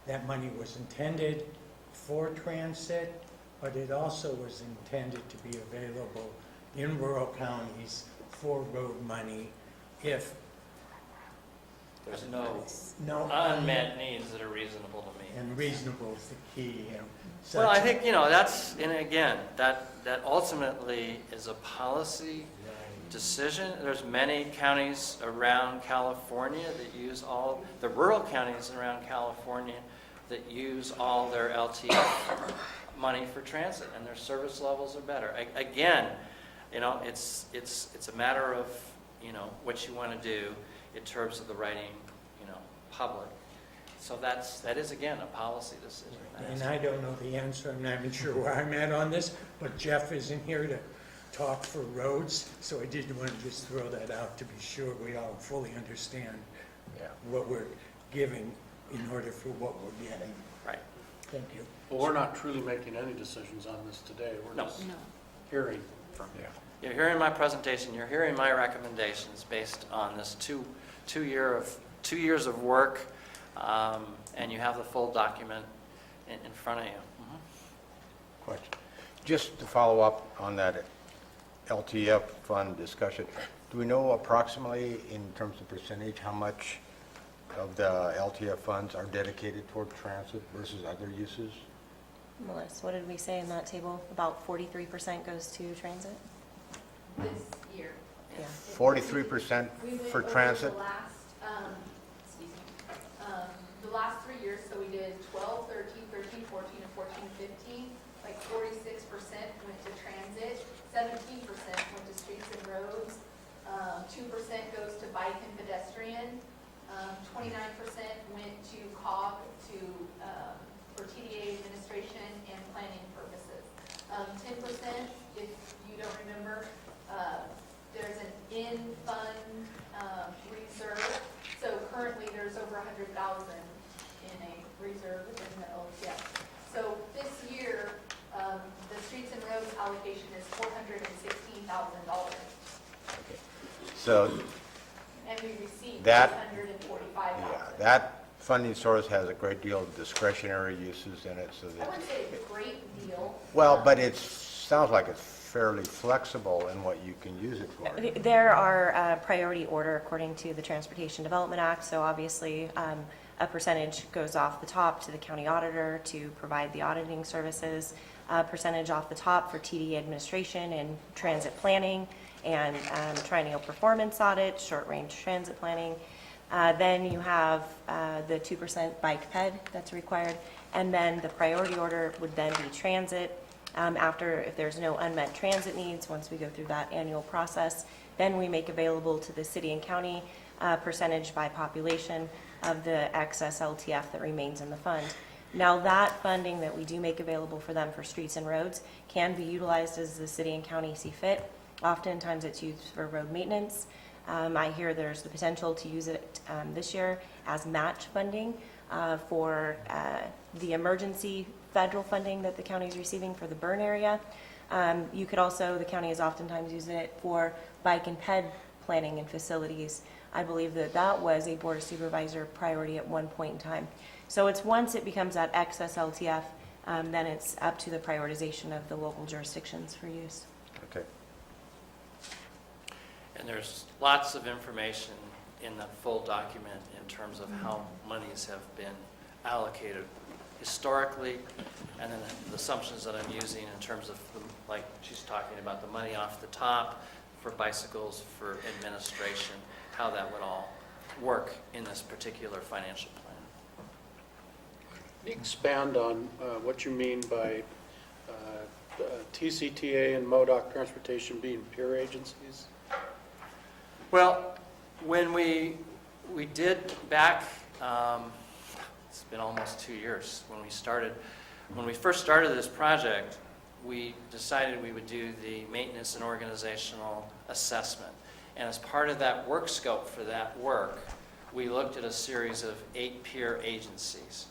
S6: That money was intended for transit, but it also was intended to be available in rural counties for road money if
S5: There's no
S6: no
S5: unmet needs that are reasonable to me.
S6: and reasonable is the key.
S5: Well, I think, that's, and again, that ultimately is a policy decision. There's many counties around California that use the rural counties around California that use all their LTF money for transit, and their service levels are better. Again, it's a matter of, what you want to do in terms of the writing, public. So that is, again, a policy decision.
S6: And I don't know the answer. I'm not even sure where I'm at on this, but Jeff isn't here to talk for roads, so I did want to just throw that out to be sure we all fully understand what we're giving in order for what we're getting.
S5: Right.
S6: Thank you.
S3: Well, we're not truly making any decisions on this today. We're
S5: No.
S3: just hearing from you.
S5: You're hearing my presentation, you're hearing my recommendations based on this two years of work, and you have the full document in front of you.
S7: Question. Just to follow up on that LTF fund discussion, do we know approximately in terms of percentage how much of the LTF funds are dedicated toward transit versus other uses?
S8: Melissa, what did we say in that table? About 43% goes to transit?
S4: This year.
S8: Yeah.
S7: 43%
S4: We went
S7: for
S4: over
S7: transit?
S4: The last, the last 3 years, so we did 12, 13, 13, 14, and 14, 15. Like 46% went to transit, 17% went to streets and roads, 2% goes to bike and pedestrian, 29% went to COG for TDA administration and planning purposes. 10%, if you don't remember, there's an in-fund reserve. So currently there's over 100,000 in a reserve within the LTF. So this year, the streets and roads allocation is $416,000.
S7: So,
S4: And we received
S7: That-
S4: $845,000.
S7: yeah, that funding source has a great deal of discretionary uses in it, so
S4: I
S7: that,
S4: wouldn't say it's a great deal.
S7: well, but it sounds like it's fairly flexible in what you can use it for.
S8: There are priority order according to the Transportation Development Act, so obviously a percentage goes off the top to the county auditor to provide the auditing services, a percentage off the top for TDA administration and transit planning, and triennial performance audit, short-range transit planning. Then you have the 2% bike ped that's required, and then the priority order would then be transit. After, if there's no unmet transit needs, once we go through that annual process, then we make available to the city and county percentage by population of the excess LTF that remains in the fund. Now, that funding that we do make available for them for streets and roads can be utilized as the city and county see fit. Oftentimes, it's used for road maintenance. I hear there's the potential to use it this year as match funding for the emergency federal funding that the county is receiving for the burn area. You could also, the county is oftentimes using it for bike and ped planning and facilities I believe that that was a Board of Supervisor priority at one point in time. So it's once it becomes that excess LTF, then it's up to the prioritization of the local jurisdictions for use.
S7: Okay.
S5: And there's lots of information in the full document in terms of how monies have been allocated historically, and then the assumptions that I'm using in terms of, like she's talking about, the money off the top for bicycles, for administration, how that would all work in this particular financial plan.
S3: Can you expand on what you mean by TCTA and MoDOC transportation being peer agencies?
S5: Well, when we did back, it's been almost 2 years when we first started this project, we decided we would do the maintenance and organizational assessment. And as part of that work scope for that work, we looked at a series of 8 peer agencies.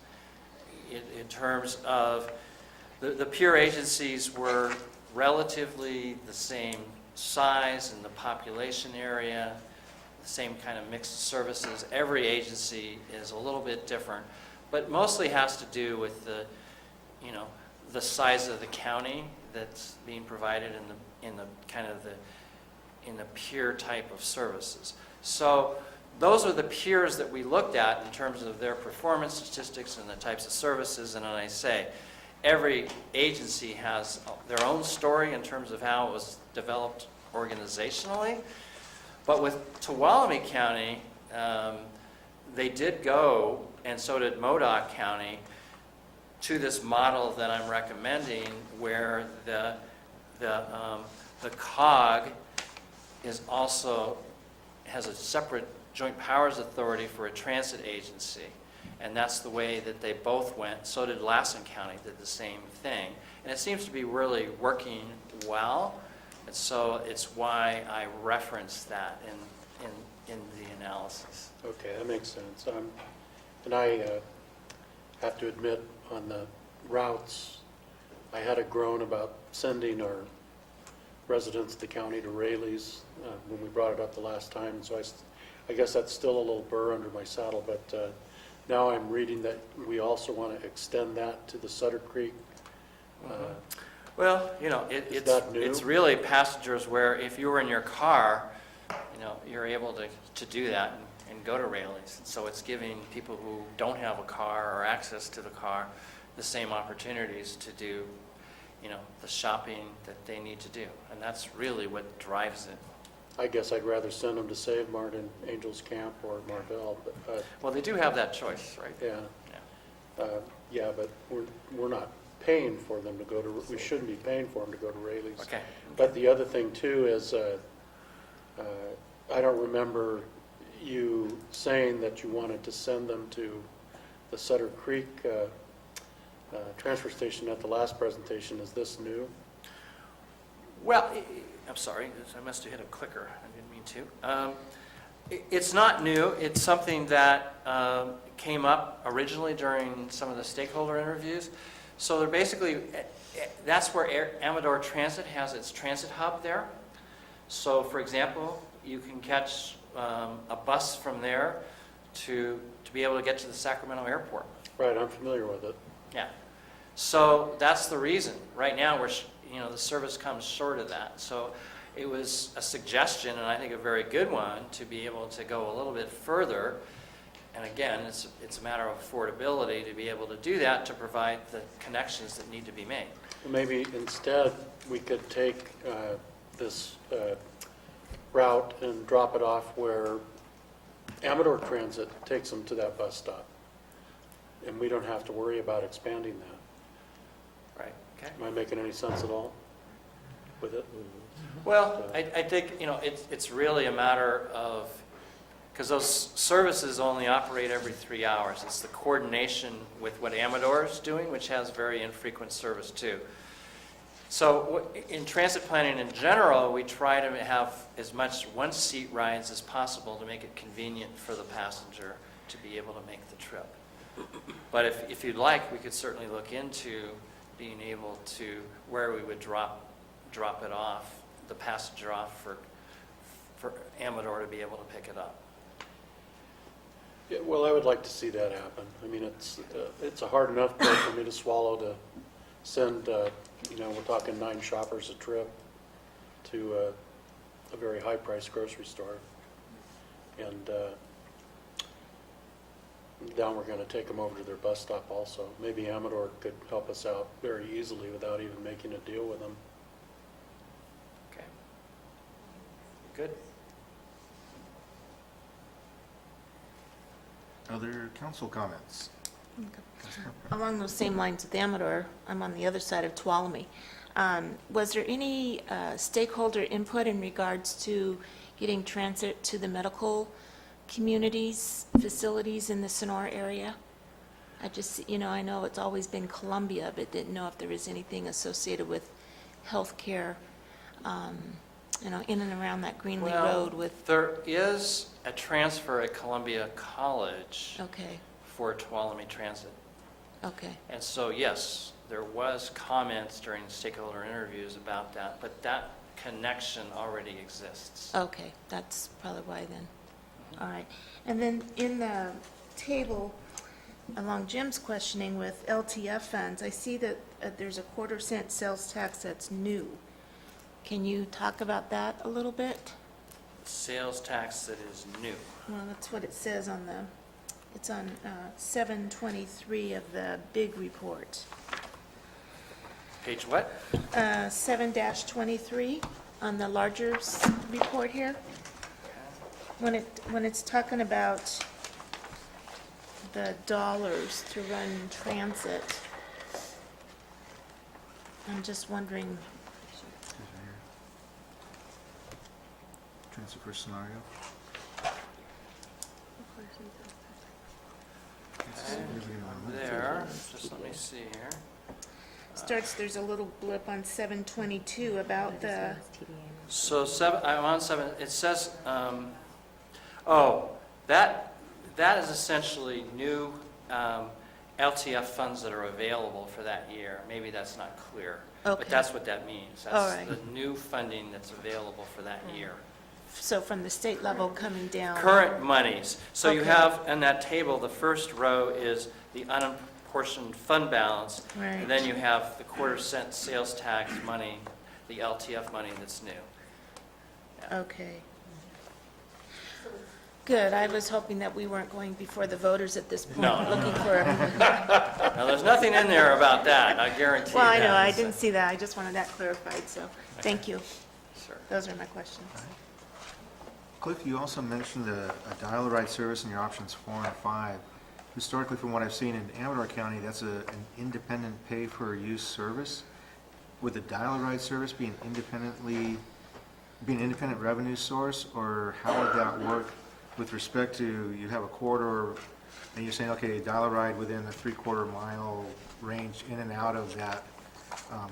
S5: In terms of, the peer agencies were relatively the same size in the population area, the same kind of mixed services. Every agency is a little bit different, but mostly has to do with the, the size of the county that's being provided in the peer type of services. So those are the peers that we looked at in terms of their performance statistics and the types of services. And then I say, every agency has their own story in terms of how it was developed organizationally. But with Tuolumne County, they did go, and so did Modoc County, to this model that I'm recommending, where the COG is also has a separate joint powers authority for a transit agency, and that's the way that they both went. So did Lassen County, did the same thing, and it seems to be really working well. And so it's why I reference that in the analysis.
S3: Okay, that makes sense. And I have to admit, on the routes, I had a groan about sending our residents of the county to Rayleigh's when we brought it up the last time. So I guess that's still a little burr under my saddle, but now I'm reading that we also want to extend that to the Sutter Creek.
S5: Well,
S3: Is that new?
S5: it's really passengers where if you were in your car, you're able to do that and go to Rayleigh's. So it's giving people who don't have a car or access to the car the same opportunities to do, the shopping that they need to do. And that's really what drives it.
S3: I guess I'd rather send them to Save Mart in Angels Camp or Marvell, but
S5: Well, they do have that choice, right?
S3: yeah.
S5: Yeah.
S3: Yeah, but we're not paying for them to go to, we shouldn't be paying for them to go to Rayleigh's.
S5: Okay.
S3: But the other thing too is, I don't remember you saying that you wanted to send them to the Sutter Creek transfer station at the last presentation. Is this new?
S5: Well, I'm sorry, I must have hit a clicker. I didn't mean to. It's not new. It's something that came up originally during some of the stakeholder interviews. So they're basically, that's where Amador Transit has its transit hub there. So for example, you can catch a bus from there to be able to get to the Sacramento airport.
S3: Right, I'm familiar with it.
S5: Yeah. So that's the reason. Right now, the service comes short of that. So it was a suggestion, and I think a very good one, to be able to go a little bit further. And again, it's a matter of affordability to be able to do that, to provide the connections that need to be made.
S3: Maybe instead, we could take this route and drop it off where Amador Transit takes them to that bus stop. And we don't have to worry about expanding that.
S5: Right. Okay.
S3: Am I making any sense at all with it?
S5: Well, I think, it's really a matter of, because those services only operate every 3 hours. It's the coordination with what Amador is doing, which has very infrequent service too. So in transit planning in general, we try to have as much one-seat rides as possible to make it convenient for the passenger to be able to make the trip. But if you'd like, we could certainly look into being able to, where we would drop it off, the passenger off for Amador to be able to pick it up.
S3: Yeah, well, I would like to see that happen. I mean, it's a hard enough pill for me to swallow to send, we're talking 9 shoppers a trip to a very high-priced grocery store. And now we're going to take them over to their bus stop also. Maybe Amador could help us out very easily without even making a deal with them.
S5: Okay. Good.
S2: Other council comments?
S9: Along those same lines with Amador, I'm on the other side of Tuolumne. Was there any stakeholder input in regards to getting transit to the medical communities, facilities in the Sonora area? I know it's always been Columbia, but didn't know if there was anything associated with healthcare, in and around that Greenlee Road with,
S5: There is a transfer at Columbia College
S9: okay,
S5: for Tuolumne Transit.
S9: okay.
S5: And so, yes, there was comments during stakeholder interviews about that, but that connection already exists.
S9: Okay, that's probably why then. All right. And then in the table, along Jim's questioning with LTF funds, I see that there's a 1/4 cent sales tax that's new. Can you talk about that a little bit?
S5: Sales tax that is new.
S9: Well, that's what it says on it's on 723 of the big report.
S5: Page what?
S9: 7-23 on the larger report here. When it's talking about the dollars to run transit, I'm just wondering,
S2: Transfer scenario?
S5: There, just let me see here.
S9: there's a little blip on 722 about the,
S5: So I'm on 7, it says, that is essentially new LTF funds that are available for that year. Maybe that's not clear.
S9: Okay.
S5: But that's what that means.
S9: All
S5: That's
S9: right.
S5: the new funding that's available for that year.
S9: so from the state level coming down.
S5: Current monies. So you
S9: Okay.
S5: have in that table, the first row is the unapportioned fund balance.
S9: Right.
S5: And then you have the 1/4 cent sales tax money, the LTF money that's new.
S9: Okay. Good, I was hoping that we weren't going before the voters at this point,
S5: No.
S9: looking for,
S5: Now, there's nothing in there about that, I guarantee you
S9: well, I know,
S5: that.
S9: I didn't see that, I just wanted that clarified, so, thank you.
S5: Sure.
S9: Those are my questions.
S2: Cliff, you also mentioned a dial-a-ride service in your options 4 and 5. Historically, from what I've seen in Amador County, that's an independent pay-for-use service. Would the dial-a-ride service be an independent revenue source, or how would that work with respect to, you have a corridor, and you're saying, okay, dial-a-ride within a 3/4 mile range in and out of that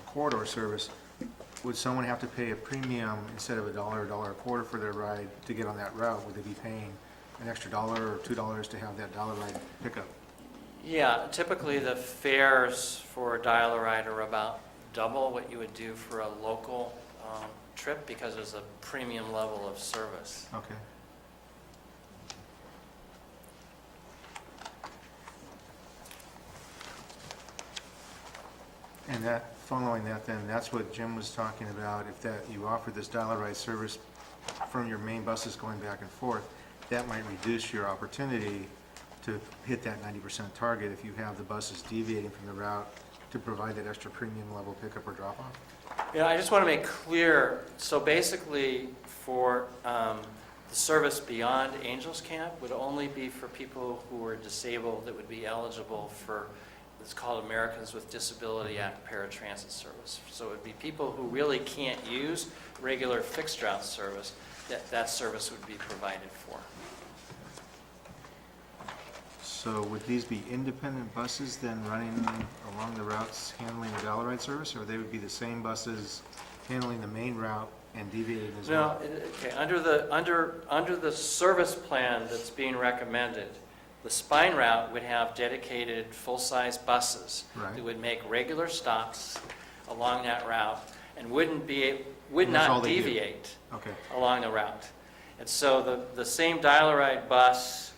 S2: corridor service, would someone have to pay a premium instead of $1 or $1.25 for their ride to get on that route? Would they be paying an extra $1 or $2 to have that dial-a-ride pickup?
S5: Yeah, typically the fares for a dial-a-ride are about double what you would do for a local trip because there's a premium level of service.
S2: Okay. And that, following that then, that's what Jim was talking about, if that, you offer this dial-a-ride service from your main buses going back and forth, that might reduce your opportunity to hit that 90% target if you have the buses deviating from the route to provide that extra premium level pickup or drop-off?
S5: Yeah, I just want to make clear, so basically for the service beyond Angels Camp would only be for people who are disabled that would be eligible for, it's called Americans with Disability Act paratransit service. So it would be people who really can't use regular fixed route service, that service would be provided for.
S2: So would these be independent buses then running along the routes handling the dial-a-ride service, or they would be the same buses handling the main route and deviating as
S5: No,
S2: well?
S5: okay, under the service plan that's being recommended, the spine route would have dedicated full-size buses
S2: Right.
S5: that would make regular stops along that route and would
S2: And that's all
S5: not
S2: they do?
S5: deviate
S2: Okay,
S5: along the route. And so the same dial-a-ride bus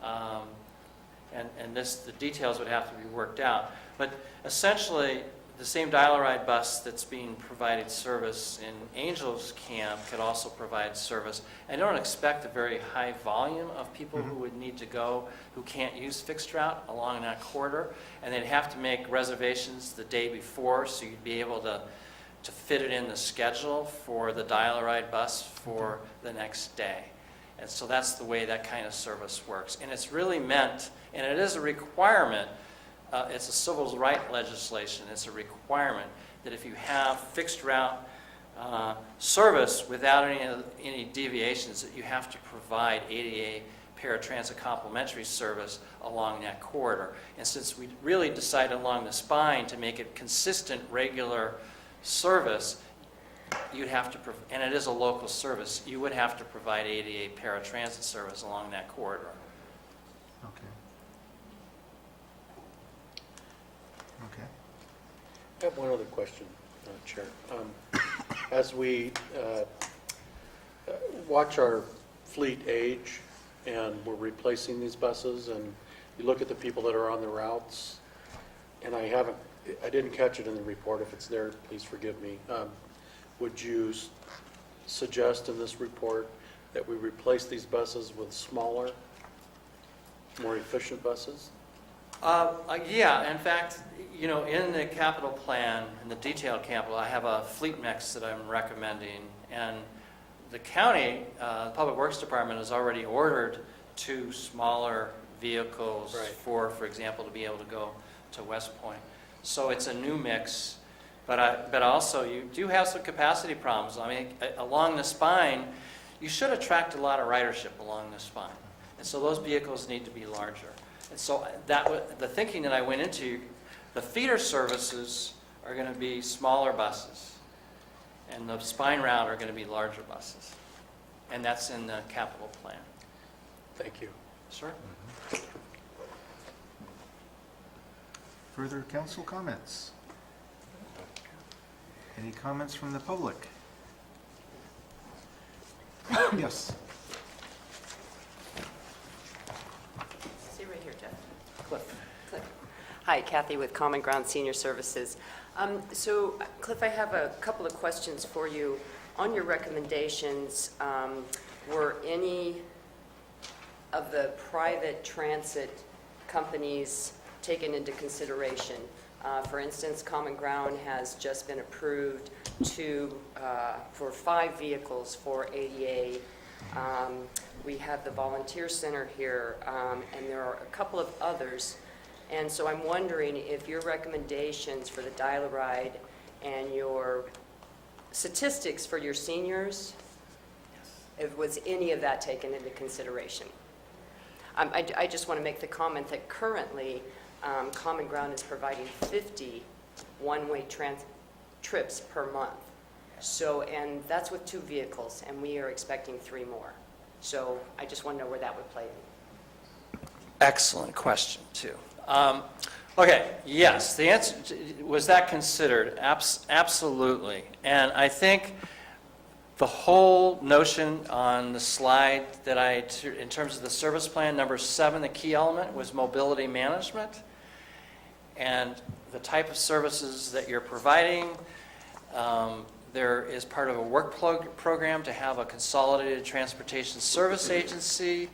S5: And the details would have to be worked out. But essentially, the same dial-a-ride bus that's being provided service in Angels Camp could also provide service. I don't expect a very high volume of people who would need to go who can't use fixed route along that corridor, and they'd have to make reservations the day before, so you'd be able to fit it in the schedule for the dial-a-ride bus for the next day. And so that's the way that kind of service works. And it's really meant, and it is a requirement, it's a civil rights legislation, it's a requirement that if you have fixed route service without any deviations, that you have to provide ADA paratransit complimentary service along that corridor. And since we really decided along the spine to make it consistent, regular service, you'd have to, and it is a local service, you would have to provide ADA paratransit service along that corridor.
S2: Okay. Okay.
S3: I have one other question, Chair. As we watch our fleet age and we're replacing these buses, and you look at the people that are on the routes, and I didn't catch it in the report. If it's there, please forgive me. Would you suggest in this report that we replace these buses with smaller, more efficient buses?
S5: Yeah, in fact, you know, in the capital plan, in the detailed capital, I have a fleet mix that I'm recommending, and the county, Public Works Department has already ordered 2 smaller vehicles for example, to be able to go to West Point. So it's a new mix, but also you do have some capacity problems. I mean, along the spine, you should attract a lot of ridership along the spine, and so those vehicles need to be larger. And so the thinking that I went into, the feeder services are going to be smaller buses, and the spine route are going to be larger buses, and that's in the capital plan.
S3: Thank you.
S5: Sure.
S2: Further council comments? Any comments from the public? Yes.
S10: See right here, Jeff.
S5: Cliff.
S10: Cliff. Hi, Kathy with Common Ground Senior Services. So, Cliff, I have a couple of questions for you. On your recommendations, were any of the private transit companies taken into consideration? For instance, Common Ground has just been approved for 5 vehicles for ADA. We have the Volunteer Center here, and there are a couple of others. And so I'm wondering if your recommendations for the dial-a-ride and your statistics for your seniors, if was any of that taken into consideration? I just want to make the comment that currently Common Ground is providing 50 one-way trips per month. So, and that's with 2 vehicles, and we are expecting 3 more. So I just want to know where that would play in.
S5: Excellent question, too. Okay, yes, the answer, was that considered? Absolutely. And I think the whole notion on the slide that in terms of the service plan, number 7, the key element was mobility management. And the type of services that you're providing, there is part of a work program to have a consolidated transportation service agency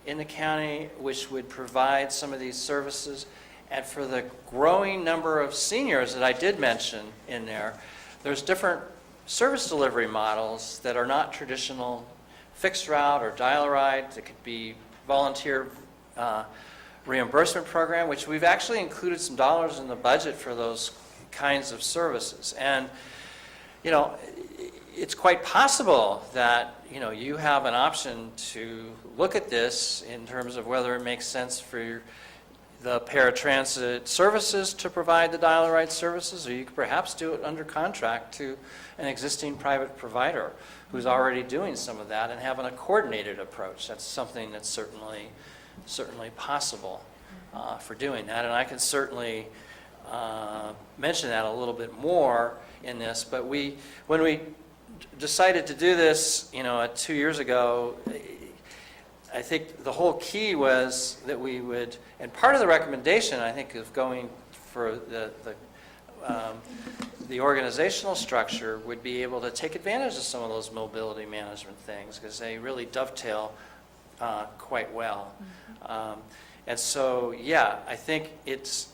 S5: in the county, which would provide some of these services. And for the growing number of seniors that I did mention in there, there's different service delivery models that are not traditional fixed route or dial-a-ride. That could be volunteer reimbursement program, which we've actually included some dollars in the budget for those kinds of services. And, you know, it's quite possible that, you know, you have an option to look at this in terms of whether it makes sense for the paratransit services to provide the dial-a-ride services, or you could perhaps do it under contract to an existing private provider who's already doing some of that and having a coordinated approach. That's something that's certainly possible for doing that, and I can certainly mention that a little bit more in this. But when we decided to do this, you know, 2 years ago, I think the whole key was that we would, and part of the recommendation, I think, of going for the organizational structure would be able to take advantage of some of those mobility management things, because they really dovetail quite well. And so, yeah, I think it's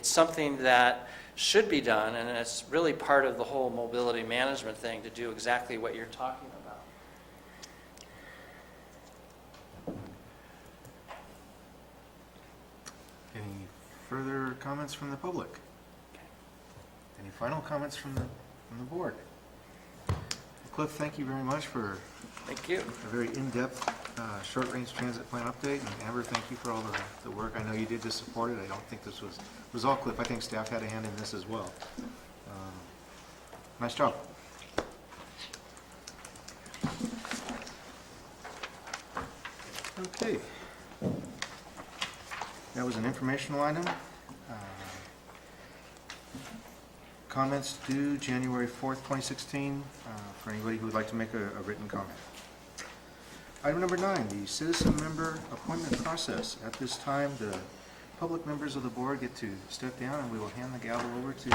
S5: something that should be done, and it's really part of the whole mobility management thing to do exactly what you're talking about.
S2: Any further comments from the public? Any final comments from the board? Cliff, thank you very much for
S5: Thank you.
S2: a very in-depth short-range transit plan update. And Amber, thank you for all the work. I know you did just support it. I don't think this was all Cliff. I think staff had a hand in this as well. Nice job. Okay. That was an informational item. Comments due January 4th, 2016, for anybody who would like to make a written comment. Item number 9, the citizen member appointment process. At this time, the public members of the board get to step down, and we will hand the gavel over to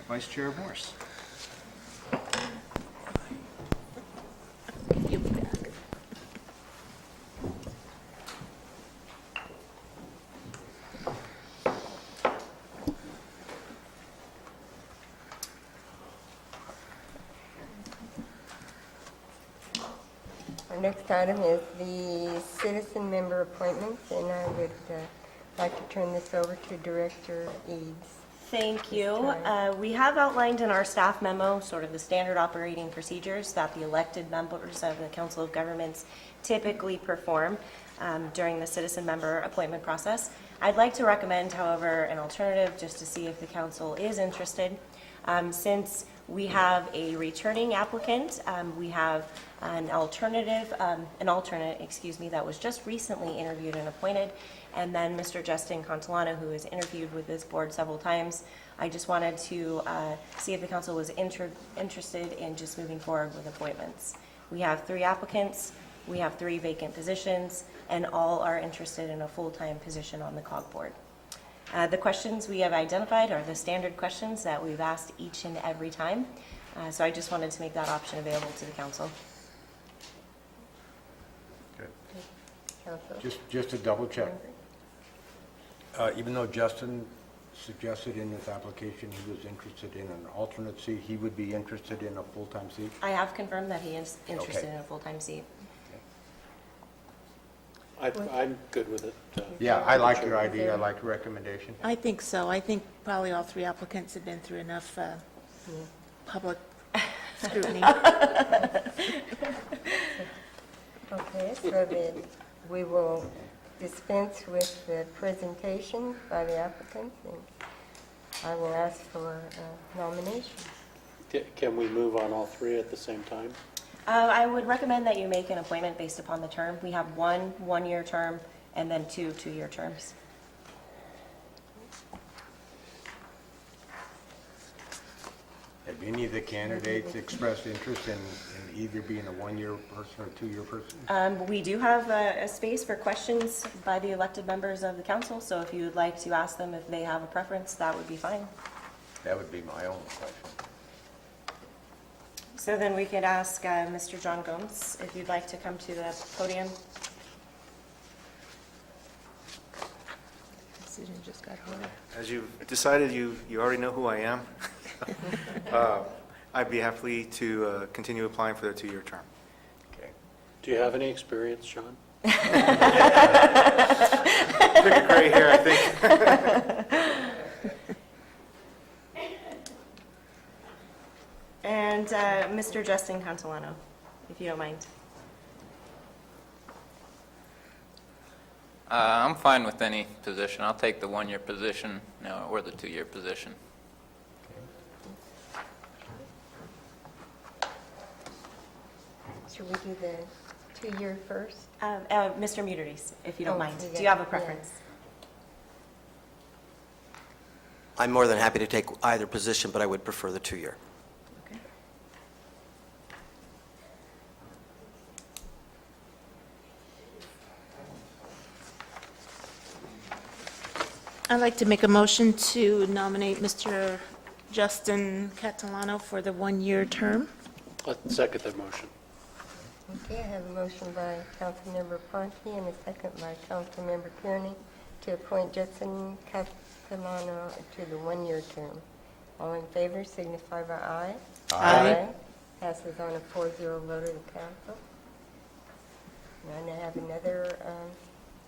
S2: Vice Chair Morse.
S9: You back.
S11: Our next item is the citizen member appointments, and I would like to turn this over to Director Eads.
S8: Thank you. We have outlined in our staff memo sort of the standard operating procedures that the elected members of the Council of Governments typically perform during the citizen member appointment process. I'd like to recommend, however, an alternative just to see if the council is interested. Since we have a returning applicant, we have an alternate, that was just recently interviewed and appointed, and then Mr. Justin Contalano, who has interviewed with this board several times. I just wanted to see if the council was interested in just moving forward with appointments. We have 3 applicants, we have 3 vacant positions, and all are interested in a full-time position on the COG board. The questions we have identified are the standard questions that we've asked each and every time. So I just wanted to make that option available to the council.
S11: Council.
S7: Just to double check, even though Justin suggested in his application he was interested in an alternate seat, he would be interested in a full-time seat?
S8: I have confirmed that he is interested
S7: Okay.
S8: in a full-time seat.
S3: I'm good with it.
S7: Yeah, I like your idea, I like your recommendation.
S9: I think so. I think probably all 3 applicants have been through enough public scrutiny.
S11: Okay, so then we will dispense with the presentation by the applicants, and I will ask for a nomination.
S3: Can we move on all 3 at the same time?
S8: I would recommend that you make an appointment based upon the term. We have 1 one-year term and then 2 two-year terms.
S7: Have any of the candidates expressed interest in either being a 1-year person or a 2-year person?
S8: We do have a space for questions by the elected members of the council, so if you would like to ask them if they have a preference, that would be fine.
S7: That would be my only question.
S8: So then we could ask Mr. John Gomes if you'd like to come to the podium.
S9: Decision just got harder.
S2: As you've decided, you already know who I am. I'd be happy to continue applying for the 2-year term.
S7: Okay.
S3: Do you have any experience, Sean?
S2: Pick a gray hair, I think.
S8: And Mr. Justin Contalano, if you don't mind.
S12: I'm fine with any position. I'll take the 1-year position or the 2-year position.
S11: Should we do the 2-year first?
S8: Mr. Muteries, if you don't
S11: Oh,
S8: mind.
S11: yeah,
S8: Do you have a
S11: yeah.
S8: preference?
S13: I'm more than happy to take either position, but I would prefer the 2-year.
S8: Okay.
S9: I'd like to make a motion to nominate Mr. Justin Catalano for the one-year term.
S3: I'll second that motion.
S11: Okay, I have a motion by Councilmember Ponte and a second by Councilmember Kearney to appoint Justin Castellano to the one-year term. All in favor signify by aye.
S9: Aye.
S11: Passes on a 4-0 vote of the council. And I have another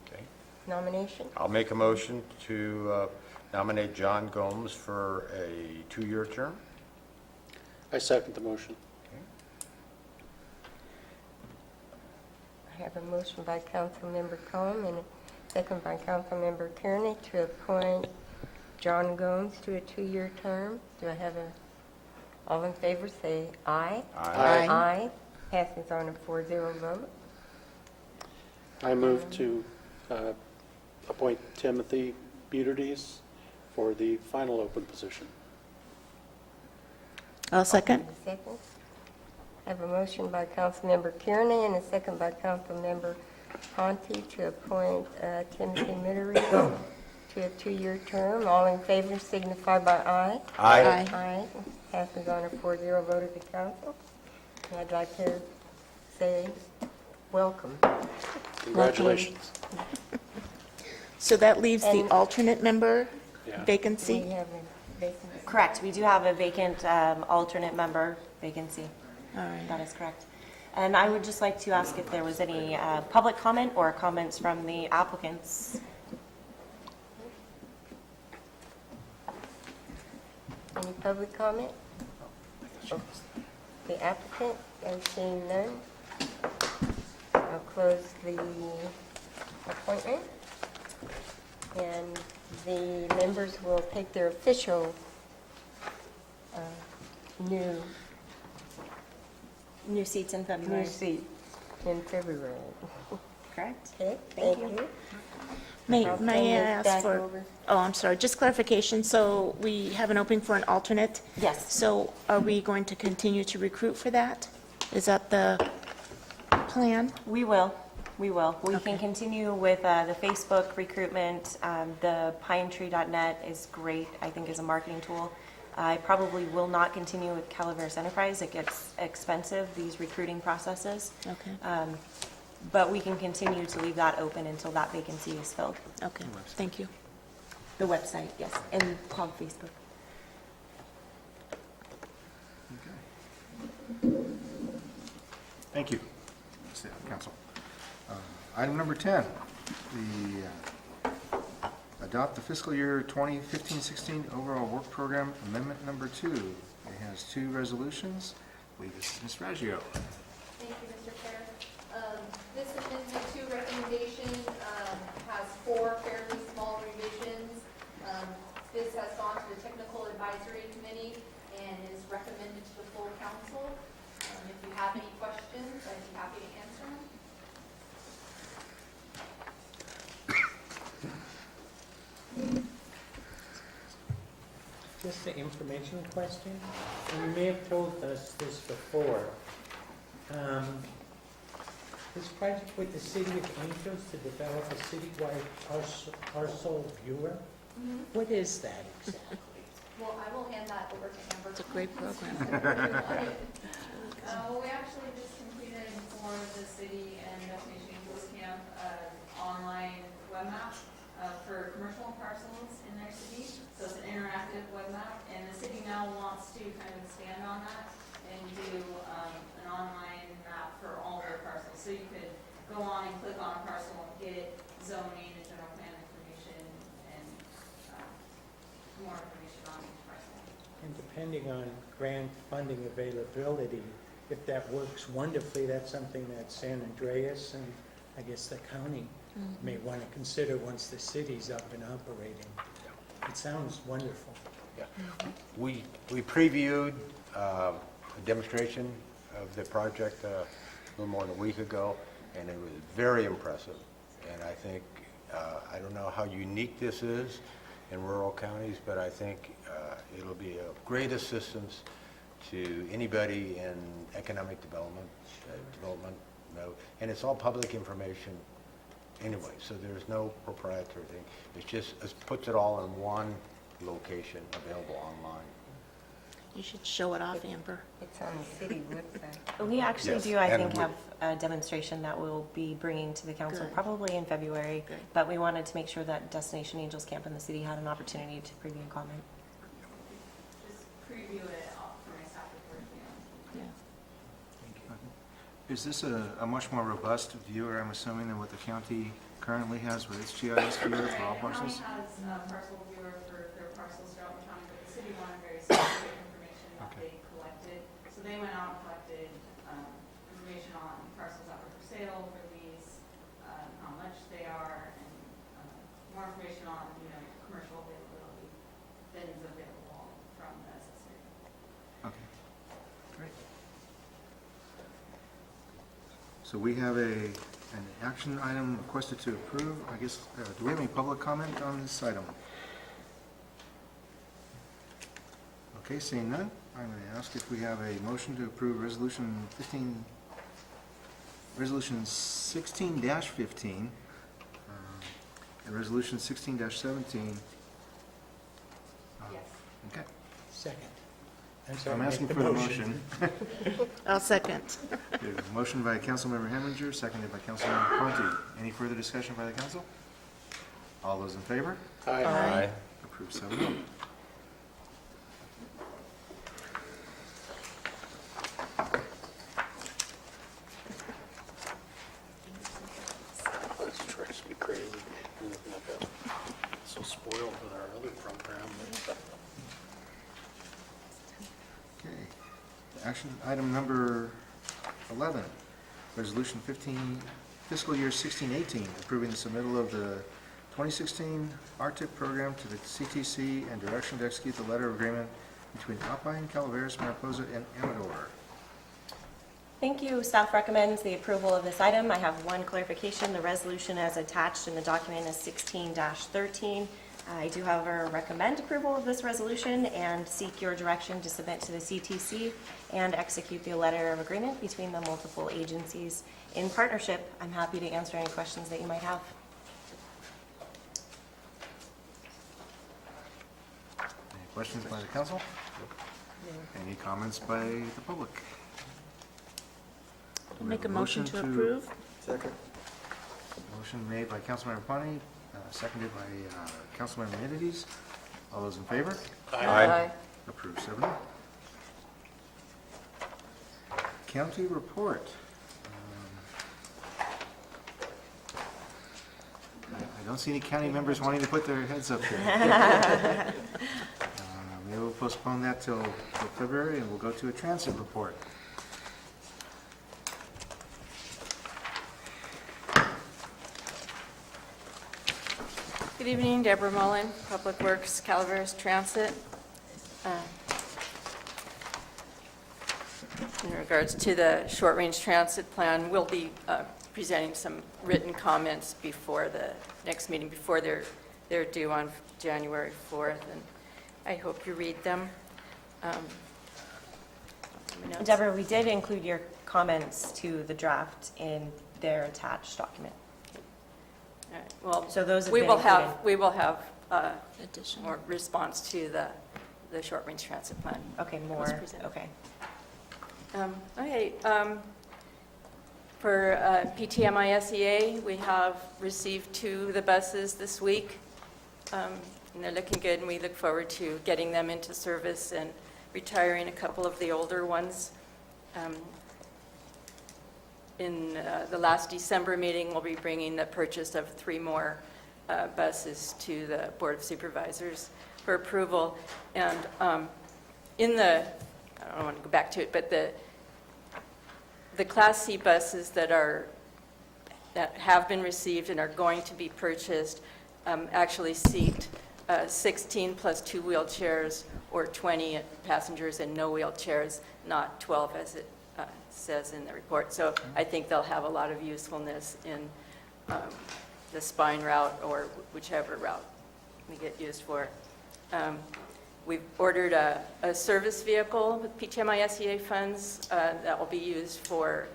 S7: Okay.
S11: nomination.
S7: I'll make a motion to nominate John Gomes for a 2-year term.
S3: I second the motion.
S11: I have a motion by Councilmember Combs and a second by Councilmember Kearney to appoint John Gomes to a 2-year term. Do I have all in favor say aye.
S7: Aye.
S11: Aye. Passes on a 4-0 vote.
S3: I move to appoint Timothy Buterdes for the final open position.
S9: I'll second.
S11: A second. I have a motion by Councilmember Kearney and a second by Councilmember Ponte to appoint Timothy Mittery to a 2-year term. All in favor signify by aye.
S7: Aye.
S11: Aye. Passes on a 4-0 vote of the council. And I'd like to say welcome.
S3: Congratulations.
S9: So that leaves the
S11: And-
S9: alternate member
S3: Yeah.
S11: We
S9: vacancy?
S11: have a vacancy.
S8: Correct, we do have a vacant alternate member vacancy.
S9: All right.
S8: That is correct. And I would just like to ask if there was any public comment or comments from the applicants.
S11: Any public comment? The applicant, I'm seeing none. I'll close the appointment. And the members will take their official new
S8: New seats in February.
S11: seat in February.
S8: Correct?
S11: Okay,
S8: Thank
S11: thank
S8: you.
S11: you.
S9: May
S11: I'll
S9: may I
S11: turn this
S9: ask
S11: back
S9: for,
S11: over.
S9: oh, I'm sorry, just clarification. So we have an opening for an alternate?
S8: Yes.
S9: So are we going to continue to recruit for that? Is that the plan?
S8: We will. We will. We
S9: Okay.
S8: can continue with the Facebook recruitment. The pinetree.net is great, I think, as a marketing tool. I probably will not continue with Calaveras Enterprise. It gets expensive, these recruiting processes.
S9: Okay,
S8: But we can continue to leave that open until that vacancy is filled.
S9: okay, thank you.
S8: The website, yes, and called Facebook.
S2: Thank you, Council. Item number 10, the adopt the fiscal year 2015-16 overall work program amendment number 2. It has 2 resolutions. I believe this is Ms. Raggio.
S4: Thank you, Mr. Chair. This amendment to recommendation has 4 fairly small revisions. This has gone to the Technical Advisory Committee and is recommended to the full council. If you have any questions, I'd be happy to answer them.
S6: Just an informational question. And you may have told us this before. This project with the City of Angels to develop a citywide parcel viewer, what is that exactly?
S4: Well, I will hand that over to Amber.
S9: It's a great program.
S4: We actually just completed for the city and Destination Angels Camp online web map for commercial parcels in their city. So it's an interactive web map, and the city now wants to kind of expand on that and do an online map for all their parcels. So you could go on and click on a parcel and get zoning and general plan information and more information on each parcel.
S6: And depending on grant funding availability, if that works wonderfully, that's something that San Andreas and I guess the county may want to consider once the city's up and operating. It sounds wonderful.
S7: Yeah. We previewed a demonstration of the project a little more than a week ago, and it was very impressive. And I think, I don't know how unique this is in rural counties, but I think it'll be a great assistance to anybody in economic development, and it's all public information, anyway, so there's no proprietary thing. It's just, it puts it all in one location available online.
S9: You should show it off, Amber.
S11: It's on the city website.
S8: We actually
S7: Yes,
S8: do, I
S7: and
S8: think,
S7: we-
S8: have a demonstration that we'll be bringing to the council
S9: Good.
S8: probably in February.
S9: Good.
S8: But we wanted to make sure that Destination Angels Camp and the city had an opportunity to preview and comment.
S4: Just preview it for my staff report, you know.
S9: Yeah.
S2: Is this a much more robust viewer, I'm assuming, than what the county currently has with its GIS viewer for all parcels?
S4: The county has a parcel viewer for their parcels throughout the county, but the city wanted very specific information that
S2: Okay.
S4: they collected. So they went out and collected information on parcels that were for sale, for lease, how much they are, and more information on, you know, commercial availability than is available from the assessor.
S2: Okay, great. So we have an action item requested to approve. I guess, do we have any public comment on this item? Okay, seeing none, I'm going to ask if we have a motion to approve Resolution 16-15, and Resolution 16-17.
S4: Yes.
S2: Okay,
S6: Second. I'm sorry,
S2: I'm
S6: make
S2: asking for the motion.
S9: I'll second.
S2: There's a motion by Councilmember Heminger, seconded by Councilmember Conti. Any further discussion by the council? All those in favor?
S9: Aye.
S2: Approved 7-0.
S3: This drives me crazy. So spoiled with our other program.
S2: Okay. Action item number 11, Resolution 15, fiscal year 16-18, approving the submittal of the 2016 Arctic program to the CTC and direction to execute the letter of agreement between Alpine, Calaveras, Mariposa, and Amador.
S8: Thank you. Staff recommends the approval of this item. I have one clarification. The resolution as attached in the document is 16-13. I do, however, recommend approval of this resolution and seek your direction to submit to the CTC and execute the letter of agreement between the multiple agencies in partnership. I'm happy to answer any questions that you might have.
S2: Any questions by the council? Any comments by the public? Do we
S9: Make a
S2: have
S9: motion to approve.
S1: Second.
S2: Motion made by Councilmember Pani, seconded by Councilmember Entities. All those in favor?
S11: Aye.
S2: Approved 7-0. County report. I don't see any county members wanting to put their heads up here. Maybe we'll postpone that till February, and we'll go to a transit report.
S14: Good evening, Deborah Mullen, Public Works, Calaveras Transit. In regards to the short-range transit plan, we'll be presenting some written comments before the next meeting, before they're due on January 4th, and I hope you read them. My notes.
S8: Deborah, we did include your comments to the draft in their attached document.
S14: All right, well,
S8: So those have
S14: we
S8: been
S14: will have,
S8: included.
S14: we will have
S9: Additional.
S14: more response to the short-range transit plan.
S8: Okay,
S14: was
S8: more,
S14: presented.
S8: okay.
S14: Okay, for PTMI-SEA, we have received 2 of the buses this week, and they're looking good, and we look forward to getting them into service and retiring a couple of the older ones. In the last December meeting, we'll be bringing the purchase of 3 more buses to the Board of Supervisors for approval. And in the, I don't want to go back to it, but the Class C buses that have been received and are going to be purchased actually seat 16 plus 2 wheelchairs or 20 passengers and no wheelchairs, not 12 as it says in the report. So I think they'll have a lot of usefulness in the spine route or whichever route we get used for. We've ordered a service vehicle with PTMI-SEA funds that will be used for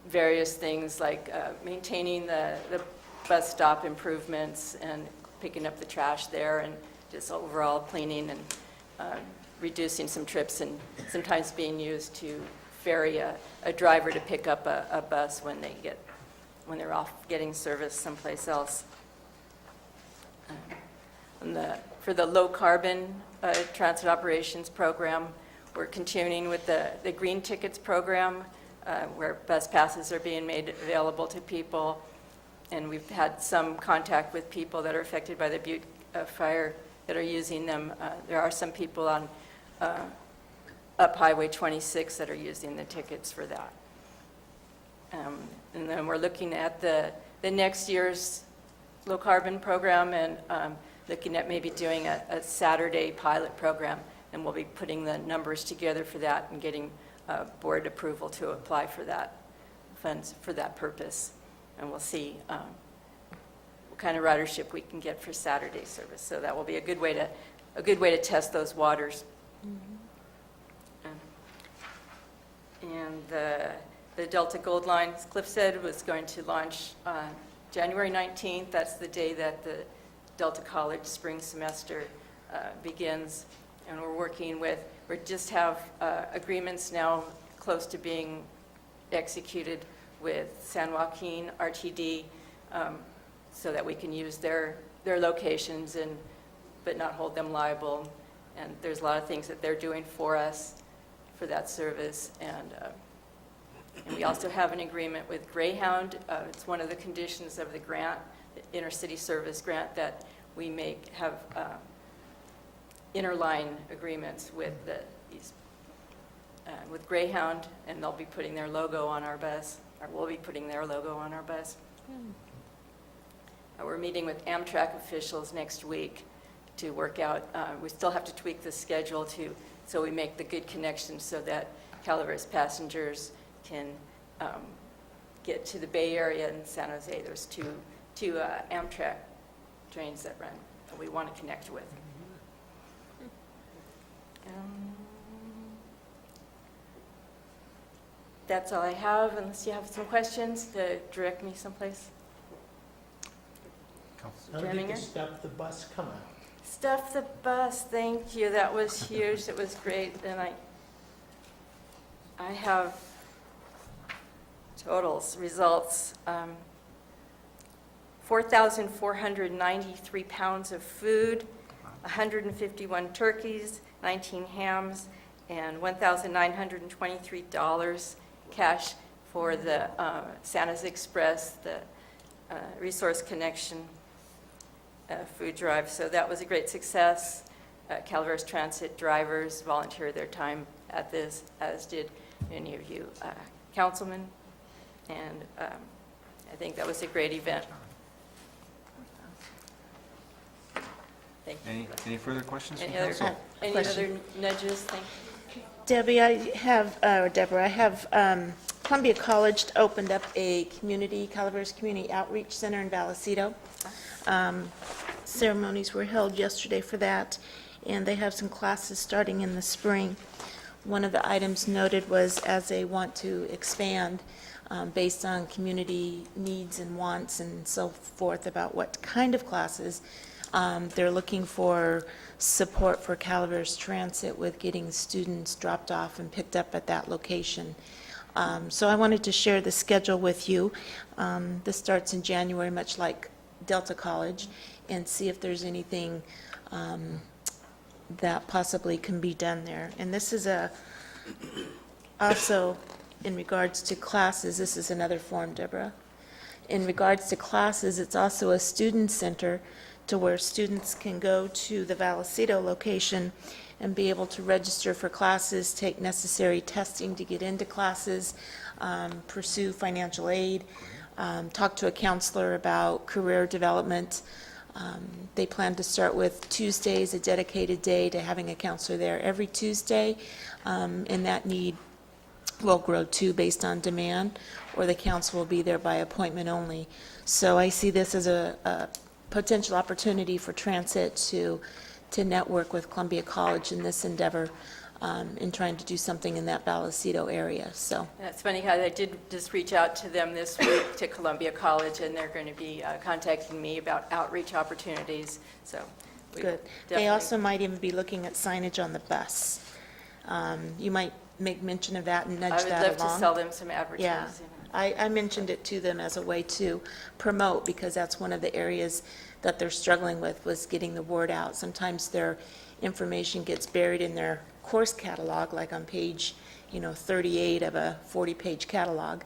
S14: various things like maintaining the bus stop improvements and picking up the trash there, and just overall cleaning and reducing some trips, and sometimes being used to ferry a driver to pick up a bus when they're off getting service someplace else. For the low carbon transit operations program, we're continuing with the green tickets program, where bus passes are being made available to people. And we've had some contact with people that are affected by the Butte fire that are using them. There are some people on up Highway 26 that are using the tickets for that. And then we're looking at the next year's low carbon program, and looking at maybe doing a Saturday pilot program, and we'll be putting the numbers together for that and getting board approval to apply for that funds for that purpose. And we'll see what kind of ridership we can get for Saturday service. So that will be a good way to test those waters. And the Delta Gold Line, as Cliff said, was going to launch January 19th. That's the day that the Delta College spring semester begins. And we just have agreements now close to being executed with San Joaquin RTD, so that we can use their locations but not hold them liable. And there's a lot of things that they're doing for us for that service. And we also have an agreement with Greyhound. It's one of the conditions of the grant, the intercity service grant, that we have interline agreements with with Greyhound, and they'll be putting their logo on our bus, or we'll be putting their logo on our bus. We're meeting with Amtrak officials next week to work out, we still have to tweak the schedule so we make the good connections so that Calaveras passengers can get to the Bay Area and San Jose. There's two Amtrak trains that run that we want to connect with. That's all I have, unless you have some questions to direct me someplace.
S6: How did the Stuff the Bus come out?
S14: Stuff the bus, thank you. That was huge. It was great. And I have totals, results. 4,493 pounds of food, 151 turkeys, 19 hams, and $1,923 cash for the Santa's Express, the Resource Connection food drive. So that was a great success. Calaveras Transit drivers volunteered their time at this, as did many of you councilmen. And I think that was a great event. Thank you.
S2: Any further questions from
S14: Any other,
S2: council?
S14: any other nudges? Thank you.
S9: Debbie, Deborah, I have Columbia College opened up a Calaveras Community Outreach Center in Vallecito. Ceremonies were held yesterday for that, and they have some classes starting in the spring. One of the items noted was, as they want to expand based on community needs and wants and so forth about what kind of classes, they're looking for support for Calaveras Transit with getting students dropped off and picked up at that location. So I wanted to share the schedule with you. This starts in January, much like Delta College, and see if there's anything that possibly can be done there. And this is also in regards to classes, this is another form, Deborah. In regards to classes, it's also a student center to where students can go to the Vallecito location and be able to register for classes, take necessary testing to get into classes, pursue financial aid, talk to a counselor about career development. They plan to start with Tuesdays, a dedicated day to having a counselor there every Tuesday, and that need will grow too based on demand, or the council will be there by appointment only. So I see this as a potential opportunity for transit to network with Columbia College in this endeavor. in trying to do something in that Vallecito area, so.
S14: It's funny how I did just reach out to them this week, to Columbia College, and they're going to be contacting me about outreach opportunities, so. we
S9: Good. They
S14: definitely-
S9: also might even be looking at signage on the bus. You might make mention of that and nudge that along.
S14: I would love to sell them some
S9: Yeah,
S14: advertising.
S9: I mentioned it to them as a way to promote, because that's one of the areas that they're struggling with, was getting the word out. Sometimes their information gets buried in their course catalog, like on page, 38 of a 40-page catalog.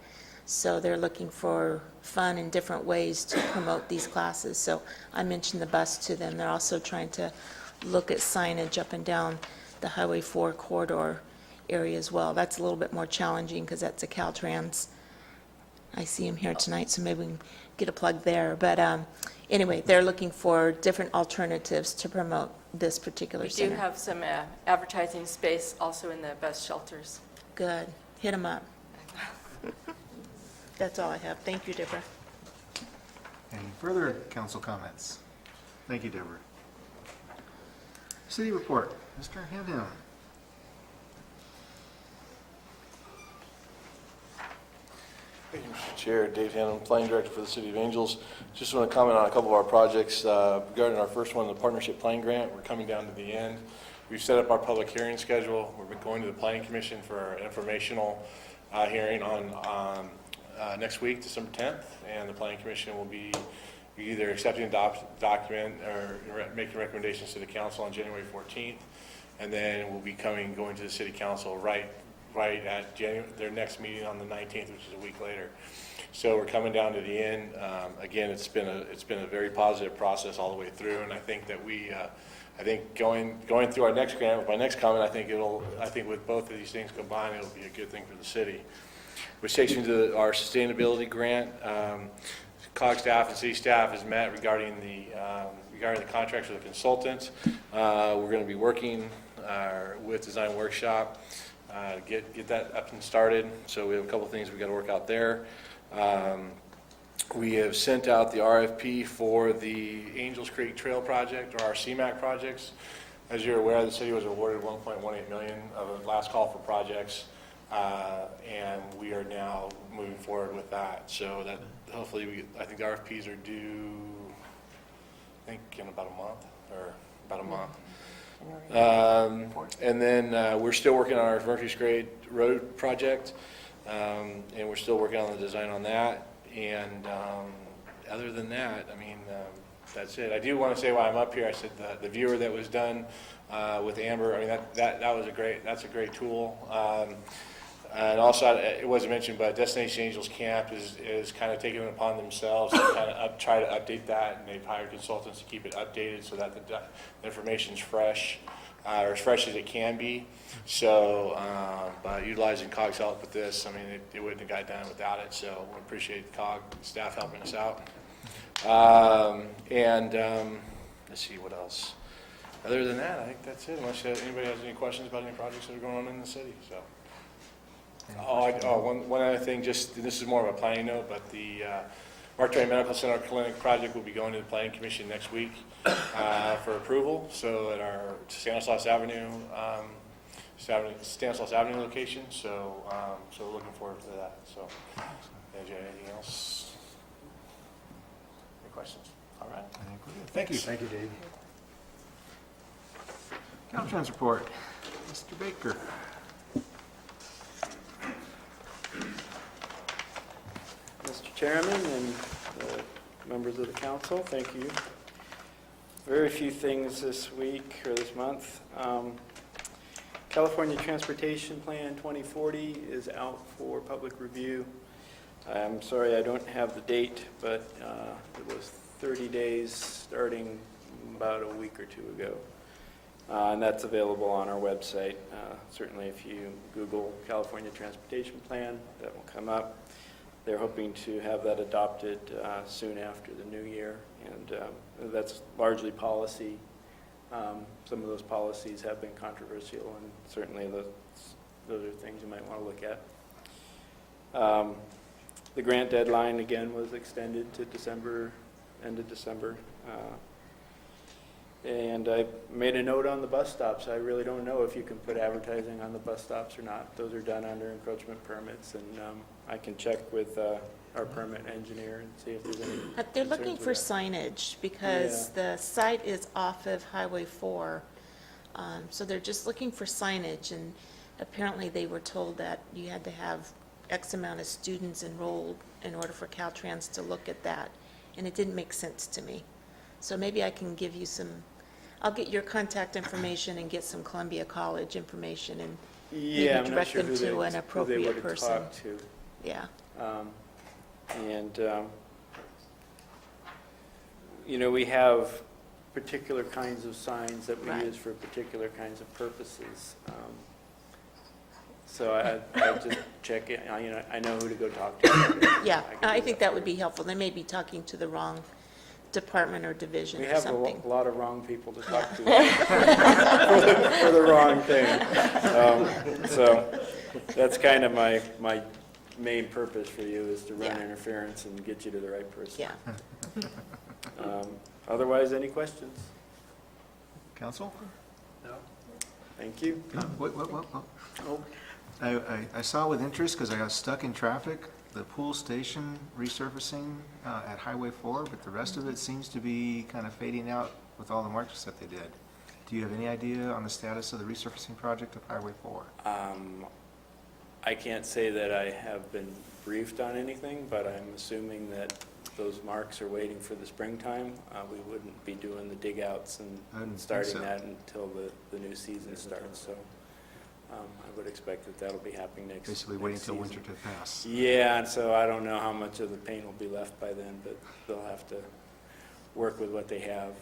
S9: So they're looking for fun and different ways to promote these classes. So I mentioned the bus to them. They're also trying to look at signage up and down the Highway 4 corridor area as well. That's a little bit more challenging because that's a Caltrans. I see him here tonight, so maybe we can get a plug there. But anyway, they're looking for different alternatives to promote this particular
S14: We do
S9: center.
S14: have some advertising space also in the bus shelters.
S9: Good. Hit them up. That's all I have. Thank you, Deborah.
S2: Any further council comments? Thank you, Deborah. City report, Mr. Hamham.
S15: Thank you, Mr. Chair. Dave Hannum, Planning Director for the City of Angels. Just want to comment on a couple of our projects. Regarding our first one, the Partnership Planning Grant, we're coming down to the end. We've set up our public hearing schedule. We're going to the Planning Commission for our informational hearing on next week, December 10th, and the Planning Commission will be either accepting the document or making recommendations to the council on January 14th, and then we'll be going to the City Council right at their next meeting on the 19th, which is a week later. So we're coming down to the end. Again, it's been a very positive process all the way through, and I think that I think going through our next grant, with my next comment, I think with both of these things combined, it'll be a good thing for the city. Which takes me to our sustainability grant. COG staff and city staff has met regarding the contracts with the consultants. We're going to be working with Design Workshop to get that up and started. So we have a couple things we got to work out there. We have sent out the RFP for the Angels Creek Trail project, or our CMAC projects. As you're aware, the city was awarded $1.18 million of a last call for projects, and we are now moving forward with that. So that hopefully, I think the RFPs are due, I think in about a month. And then we're still working on our Murphy's Grade Road project, and we're still working on the design on that. And other than that, I mean, that's it. I do want to say why I'm up here. I said the viewer that was done with Amber. I mean, that's a great tool. And also, it wasn't mentioned, but Destination Angels Camp is kind of taking it upon themselves to kind of try to update that, and they've hired consultants to keep it updated so that the information's fresh, or as fresh as it can be. So, by utilizing COG's help with this, I mean, it wouldn't have got done without it. So, we appreciate COG staff helping us out. Let's see what else. Other than that, I think that's it. Unless anybody has any questions about any projects that are going on in the city. So. One other thing, just this is more of a planning note, but the Mark Twain Medical Center Clinic project will be going to the Planning Commission next week for approval. So at our Stanislaus Avenue location. So we're looking forward to that. So, anything else? Any questions? All right.
S2: Thank you. Thank you, Dave. Caltrans report, Mr. Baker.
S16: Mr. Chairman and members of the council, thank you. Very few things this week or this month. California Transportation Plan 2040 is out for public review. I'm sorry I don't have the date, but it was 30 days starting about a week or two ago. And that's available on our website. Certainly if you Google California Transportation Plan, that will come up. They're hoping to have that adopted soon after the new year, and that's largely policy. Some of those policies have been controversial, and certainly those are things you might want to look at. The grant deadline, again, was extended to December, end of December. And I made a note on the bus stops. I really don't know if you can put advertising on the bus stops or not. Those are done under encroachment permits, and I can check with our permit engineer and see if there's any
S9: They're looking
S16: concerns
S9: for
S16: with
S9: signage because the site is off of Highway 4. So they're just looking for signage, and apparently they were told that you had to have X amount of students enrolled in order for Caltrans to look at that, and it didn't make sense to me. So maybe I can give you some, I'll get your contact information and get some Columbia College information and
S16: that.
S9: maybe
S16: Yeah, I'm not
S9: direct
S16: sure
S9: them
S16: who
S9: to an
S16: they would
S9: appropriate
S16: have
S9: person.
S16: talked to.
S9: Yeah.
S16: And, we have particular kinds of signs that we
S9: Right.
S16: use for particular kinds of purposes. So I just check it, I know who to go talk to.
S9: Yeah,
S16: can
S9: I
S16: do
S9: think
S16: that
S9: that
S16: for
S9: would be helpful. They may be talking to the wrong department or division
S16: We
S9: or
S16: have
S9: something.
S16: a lot of wrong people to talk to for the wrong thing. So that's kind of my main purpose for you, is to run
S9: Yeah.
S16: interference and get you to the right person.
S9: Yeah.
S16: Otherwise, any questions?
S2: Council?
S16: No. Thank you.
S2: What?
S16: Oh,
S2: I saw with interest, because I got stuck in traffic, the pool station resurfacing at Highway 4, but the rest of it seems to be kind of fading out with all the marks that they did. Do you have any idea on the status of the resurfacing project of Highway 4?
S16: I can't say that I have been briefed on anything, but I'm assuming that those marks are waiting for the springtime. We wouldn't be doing the dig outs
S2: I didn't
S16: and
S2: think
S16: starting
S2: so.
S16: that until the new season starts, so I would expect that that'll be happening next.
S2: Basically waiting
S16: next
S2: until winter
S16: season.
S2: to pass.
S16: Yeah, and so I don't know how much of the paint will be left by then, but they'll have to work with what they have,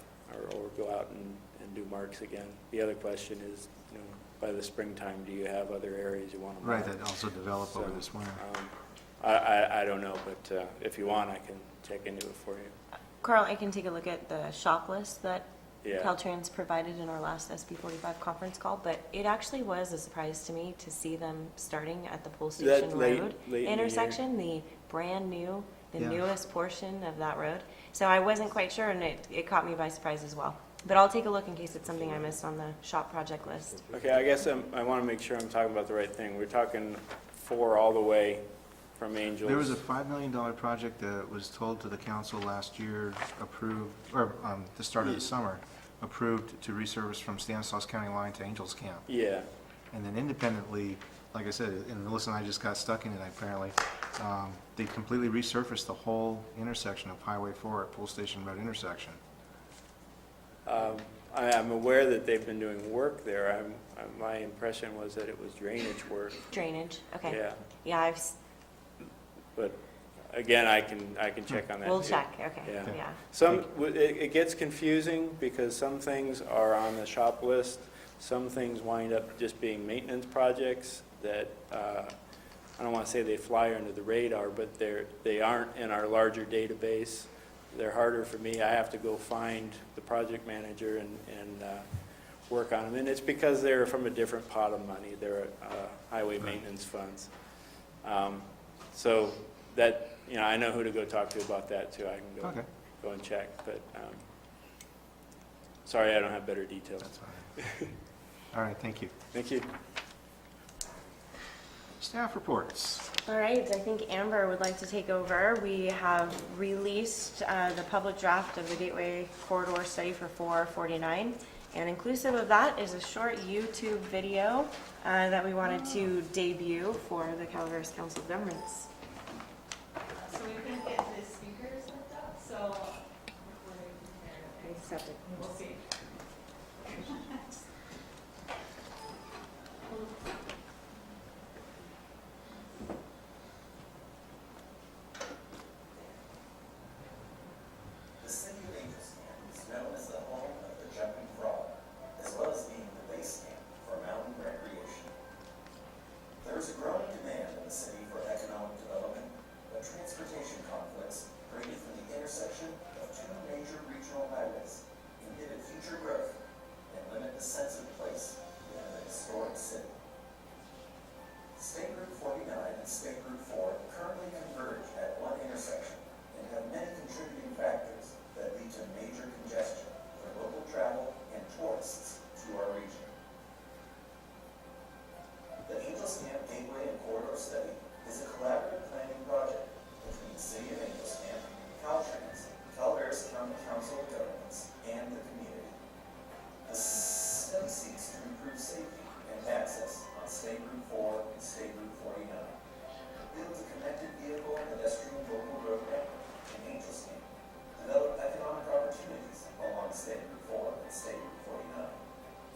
S16: or go out and do marks again. The other question is, by the springtime, do you have other areas you want to mark?
S2: Right, that also develop over this winter.
S16: I don't know, but if you want, I can check into it for you.
S8: Carl, I can take a look at the shop list that
S16: Yeah.
S8: Caltrans provided in our last SB 45 conference call, but it actually was a surprise to me to see them starting at the Pool
S16: Is that
S8: Station
S16: late-
S8: Road
S16: late in the year?
S8: intersection, the brand new, the
S2: Yeah.
S8: newest portion of that road. So I wasn't quite sure, and it caught me by surprise as well. But I'll take a look in case it's something I missed on the shop project list.
S16: Okay, I guess I want to make sure I'm talking about the right thing. We're talking 4 all the way from Angels.
S2: There was a $5 million project that was told to the council last year, approved, or the start of the summer, approved to resurface from Stanislaus County line to Angels Camp.
S16: Yeah,
S2: And then independently, like I said, and Melissa and I just got stuck in it apparently, they completely resurfaced the whole intersection of Highway 4 at Pool Station Road intersection.
S16: I'm aware that they've been doing work there. My impression was that it was drainage work.
S8: Drainage, okay.
S16: Yeah,
S8: Yeah,
S16: but again, I can check on that.
S8: we'll
S16: too.
S8: check, okay,
S16: Yeah.
S8: yeah.
S16: It gets confusing because some things are on the shop list, some things wind up just being maintenance projects that, I don't want to say they fly under the radar, but they aren't in our larger database. They're harder for me. I have to go find the project manager and work on them. And it's because they're from a different pot of money. They're highway maintenance funds. So that, I know who to go talk to about that too. I can go and check, but, sorry, I don't have better details.
S2: That's fine. All right, thank you.
S16: Thank you.
S2: Staff reports.
S8: All right, I think Amber would like to take over. We have released the public draft of the Gateway Corridor Study for 449, and inclusive of that is a short YouTube video that we wanted to debut for the Calaveras Council of Governments.
S4: So we couldn't get the speakers hooked up, so hopefully we'll see.
S17: The city of Angels Camp is known as the home of the jumping frog, as well as being the base camp for mountain recreation. There is a growing demand in the city for economic development, but transportation conflicts created from the intersection of 2 major regional highways inhibit future growth and limit the sense of place within the historic city. State Route 49 and State Route 4 currently converge at one intersection and have many contributing factors that lead to major congestion for local travel State Route 49. Build a connected vehicle and pedestrian local road network in Angels Camp. Develop economic opportunities along State Route 4 and State Route 49.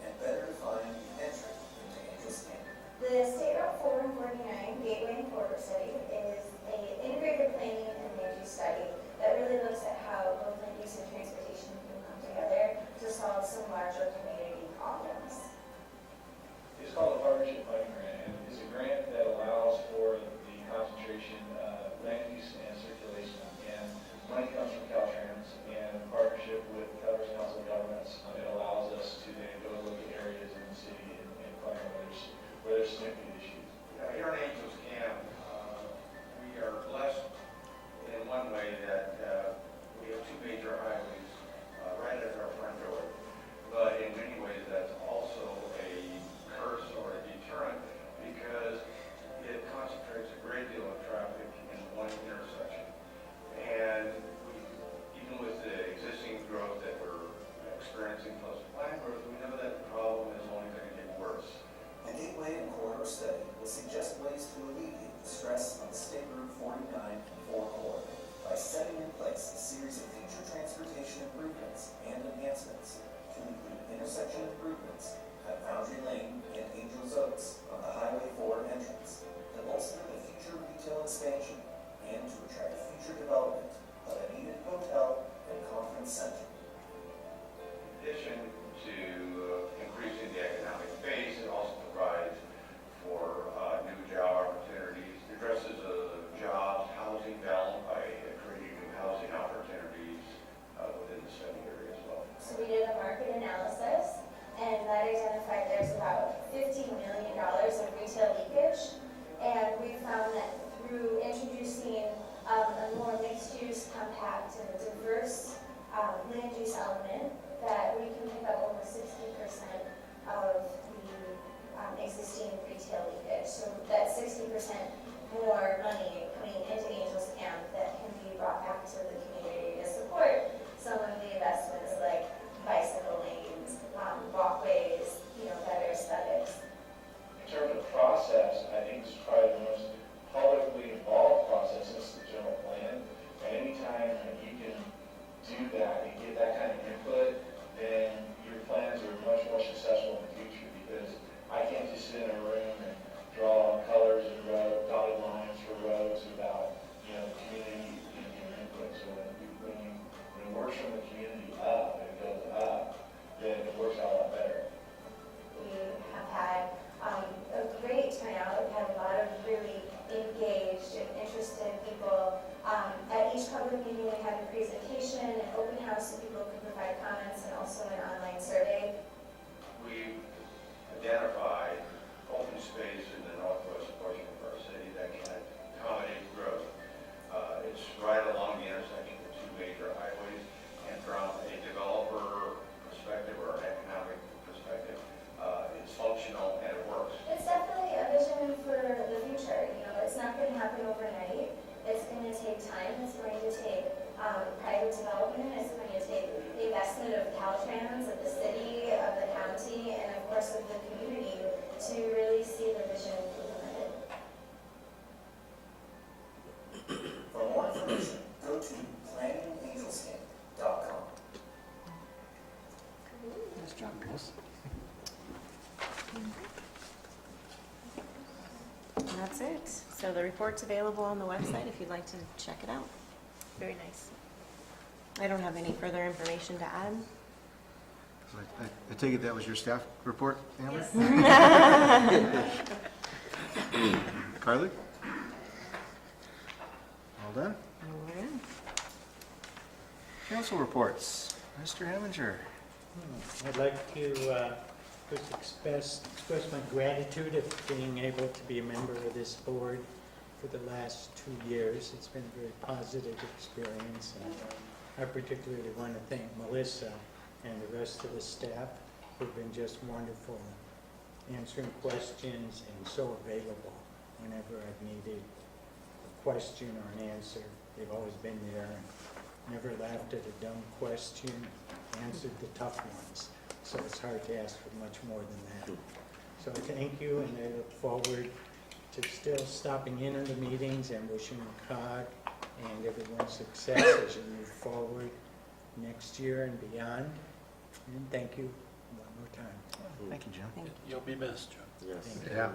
S17: And better define the entry into Angels Camp.
S18: The State Route 4 and 49 Gateway and Corridor Study is an integrated planning and land use study that really looks at how both land use and transportation can come together to solve some larger community problems.
S19: It's called a partnership planning grant, and it's a grant that allows for the concentration of land use and circulation. And money comes from Caltrans, and in partnership with Calaveras Council of Governments, it allows us to then go look at areas in the city and plan where there's significant issues.
S20: Here in Angels Camp, we are blessed in one way that we have two major highways right at our front door. But in many ways, that's also a curse or a deterrent because it concentrates a great deal of traffic in one intersection. And even with the existing growth that we're experiencing close to plan growth, we know that the problem is only going to get worse.
S17: The Gateway and Corridor Study will suggest ways to alleviate the stress on the State Route 49 and 4 corridor by setting in place a series of future transportation improvements and enhancements to include intersection improvements at Foundry Lane and Angels Oaks on the Highway 4 entrance to bolster the future retail expansion and to attract future development of a needed hotel and conference center.
S20: In addition to increasing the economic base, it also provides for new job opportunities, addresses jobs, housing balance by creating new housing opportunities within the study area as well.
S18: So we did a market analysis, and that identified there's about $15 million of retail leakage. And we found that through introducing a more mixed-use, compact, and diverse land use element, that we can pick up almost 60% of the existing retail leakage. So that's 60% more money coming into Angels Camp that can be brought back to the community to support some of the investments like bicycle lanes, walkways, better aesthetics.
S19: In terms of process, I think this is probably the most publicly involved process is the general plan. And anytime that you can do that and get that kind of input, then your plans are much more successful in the future because I can't just sit in a room and draw colors and dotted lines for roads without, the community giving input. So when it works from the community up and it goes up, then it works out a lot better.
S18: We have had a great turnout. We've had a lot of really engaged and interested people. At each public meeting, we had a presentation, an open house, so people could provide comments, and also an online survey.
S20: We've identified open space in the northwest portion of our city that can accommodate growth. It's right along the intersection of two major highways, and from a developer perspective or an economic perspective, it's functional and it works.
S18: It's definitely a vision for the future. It's not going to happen overnight. It's going to take time. It's going to take private development. It's going to take the investment of Caltrans, of the city, of the county, and of course of the community to really see the vision implemented.
S17: For more information, go to planningangelscamp.com.
S8: Nice job, Chris. And that's it. So the report's available on the website if you'd like to check it out. Very nice. I don't have any further information to add.
S2: So I take it that was your staff report, Amber? Carly? All done?
S8: All right.
S2: Council reports. Mr. Heminger.
S6: I'd like to first express my gratitude of being able to be a member of this board for the last 2 years. It's been a very positive experience, and I particularly want to thank Melissa and the rest of the staff who've been just wonderful, answering questions and so available whenever I've needed a question or an answer. They've always been there and never laughed at a dumb question, answered the tough ones. So it's hard to ask for much more than that. So thank you, and I look forward to still stopping in on the meetings and wishing COG and everyone success as you move forward next year and beyond. And thank you one more time.
S2: Thank you, Jim.
S3: You'll be missed, Joe.
S1: Yes.
S7: Yeah.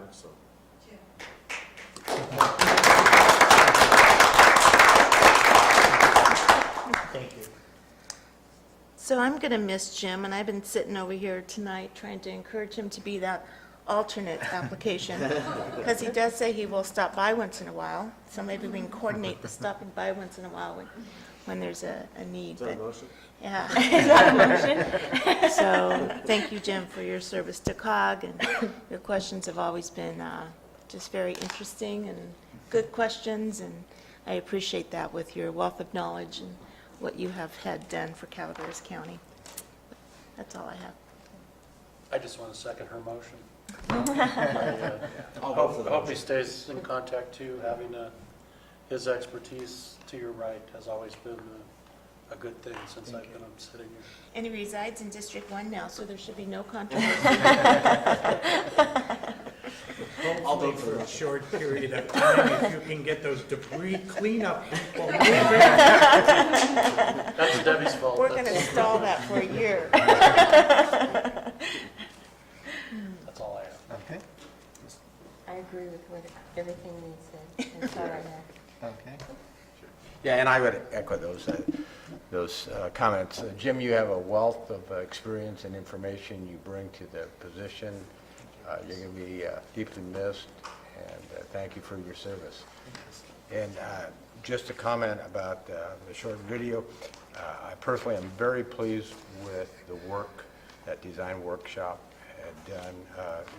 S6: Thank you.
S9: So I'm going to miss Jim, and I've been sitting over here tonight trying to encourage him to be that alternate application, because he does say he will stop by once in a while, so maybe we can coordinate the stopping by once in a while when there's a need.
S1: Is that a
S9: But-
S1: motion?
S9: Yeah. Is that a motion? So, thank you, Jim, for your service to COG, and your questions have always been just very interesting and good questions, and I appreciate that with your wealth of knowledge and what you have had done for Calaveras County. That's all I have.
S3: I just want to second her motion.
S1: I'll vote for the
S3: I hope he
S1: motion.
S3: stays in contact too, having his expertise to your right has always been a good thing since I've been sitting here.
S9: And he resides in District 1 now, so there should be no controversy.
S6: Hopefully for a short period of time, if you can get those debris cleanup people moving.
S3: That's Debbie's fault.
S9: We're going to stall that for a year.
S3: That's all I have.
S2: Okay,
S11: I agree with everything you said. That's all I have.
S2: okay.
S7: Yeah, and I would echo those comments. Jim, you have a wealth of experience and information you bring to the position. You're going to be deeply missed, and thank you for your service. And just a comment about the short video, I personally am very pleased with the work that Design Workshop had done,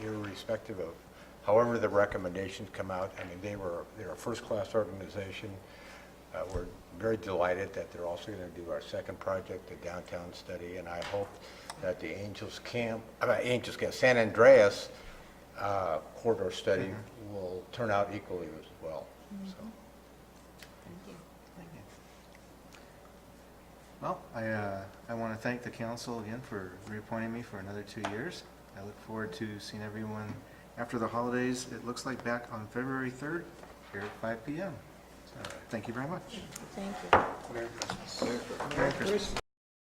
S7: irrespective of however the recommendations come out. I mean, they're a first-class organization. We're very delighted that they're also going to do our second project, the downtown study, and I hope that the San Andreas corridor study will turn out equally as well. So,
S2: Well, I want to thank the council again for reappointing me for another 2 years. I look forward to seeing everyone after the holidays. It looks like back on February 3rd here at 5 p.m. So, thank you very much.
S9: Thank you.
S3: Merry Christmas.
S2: Merry Christmas.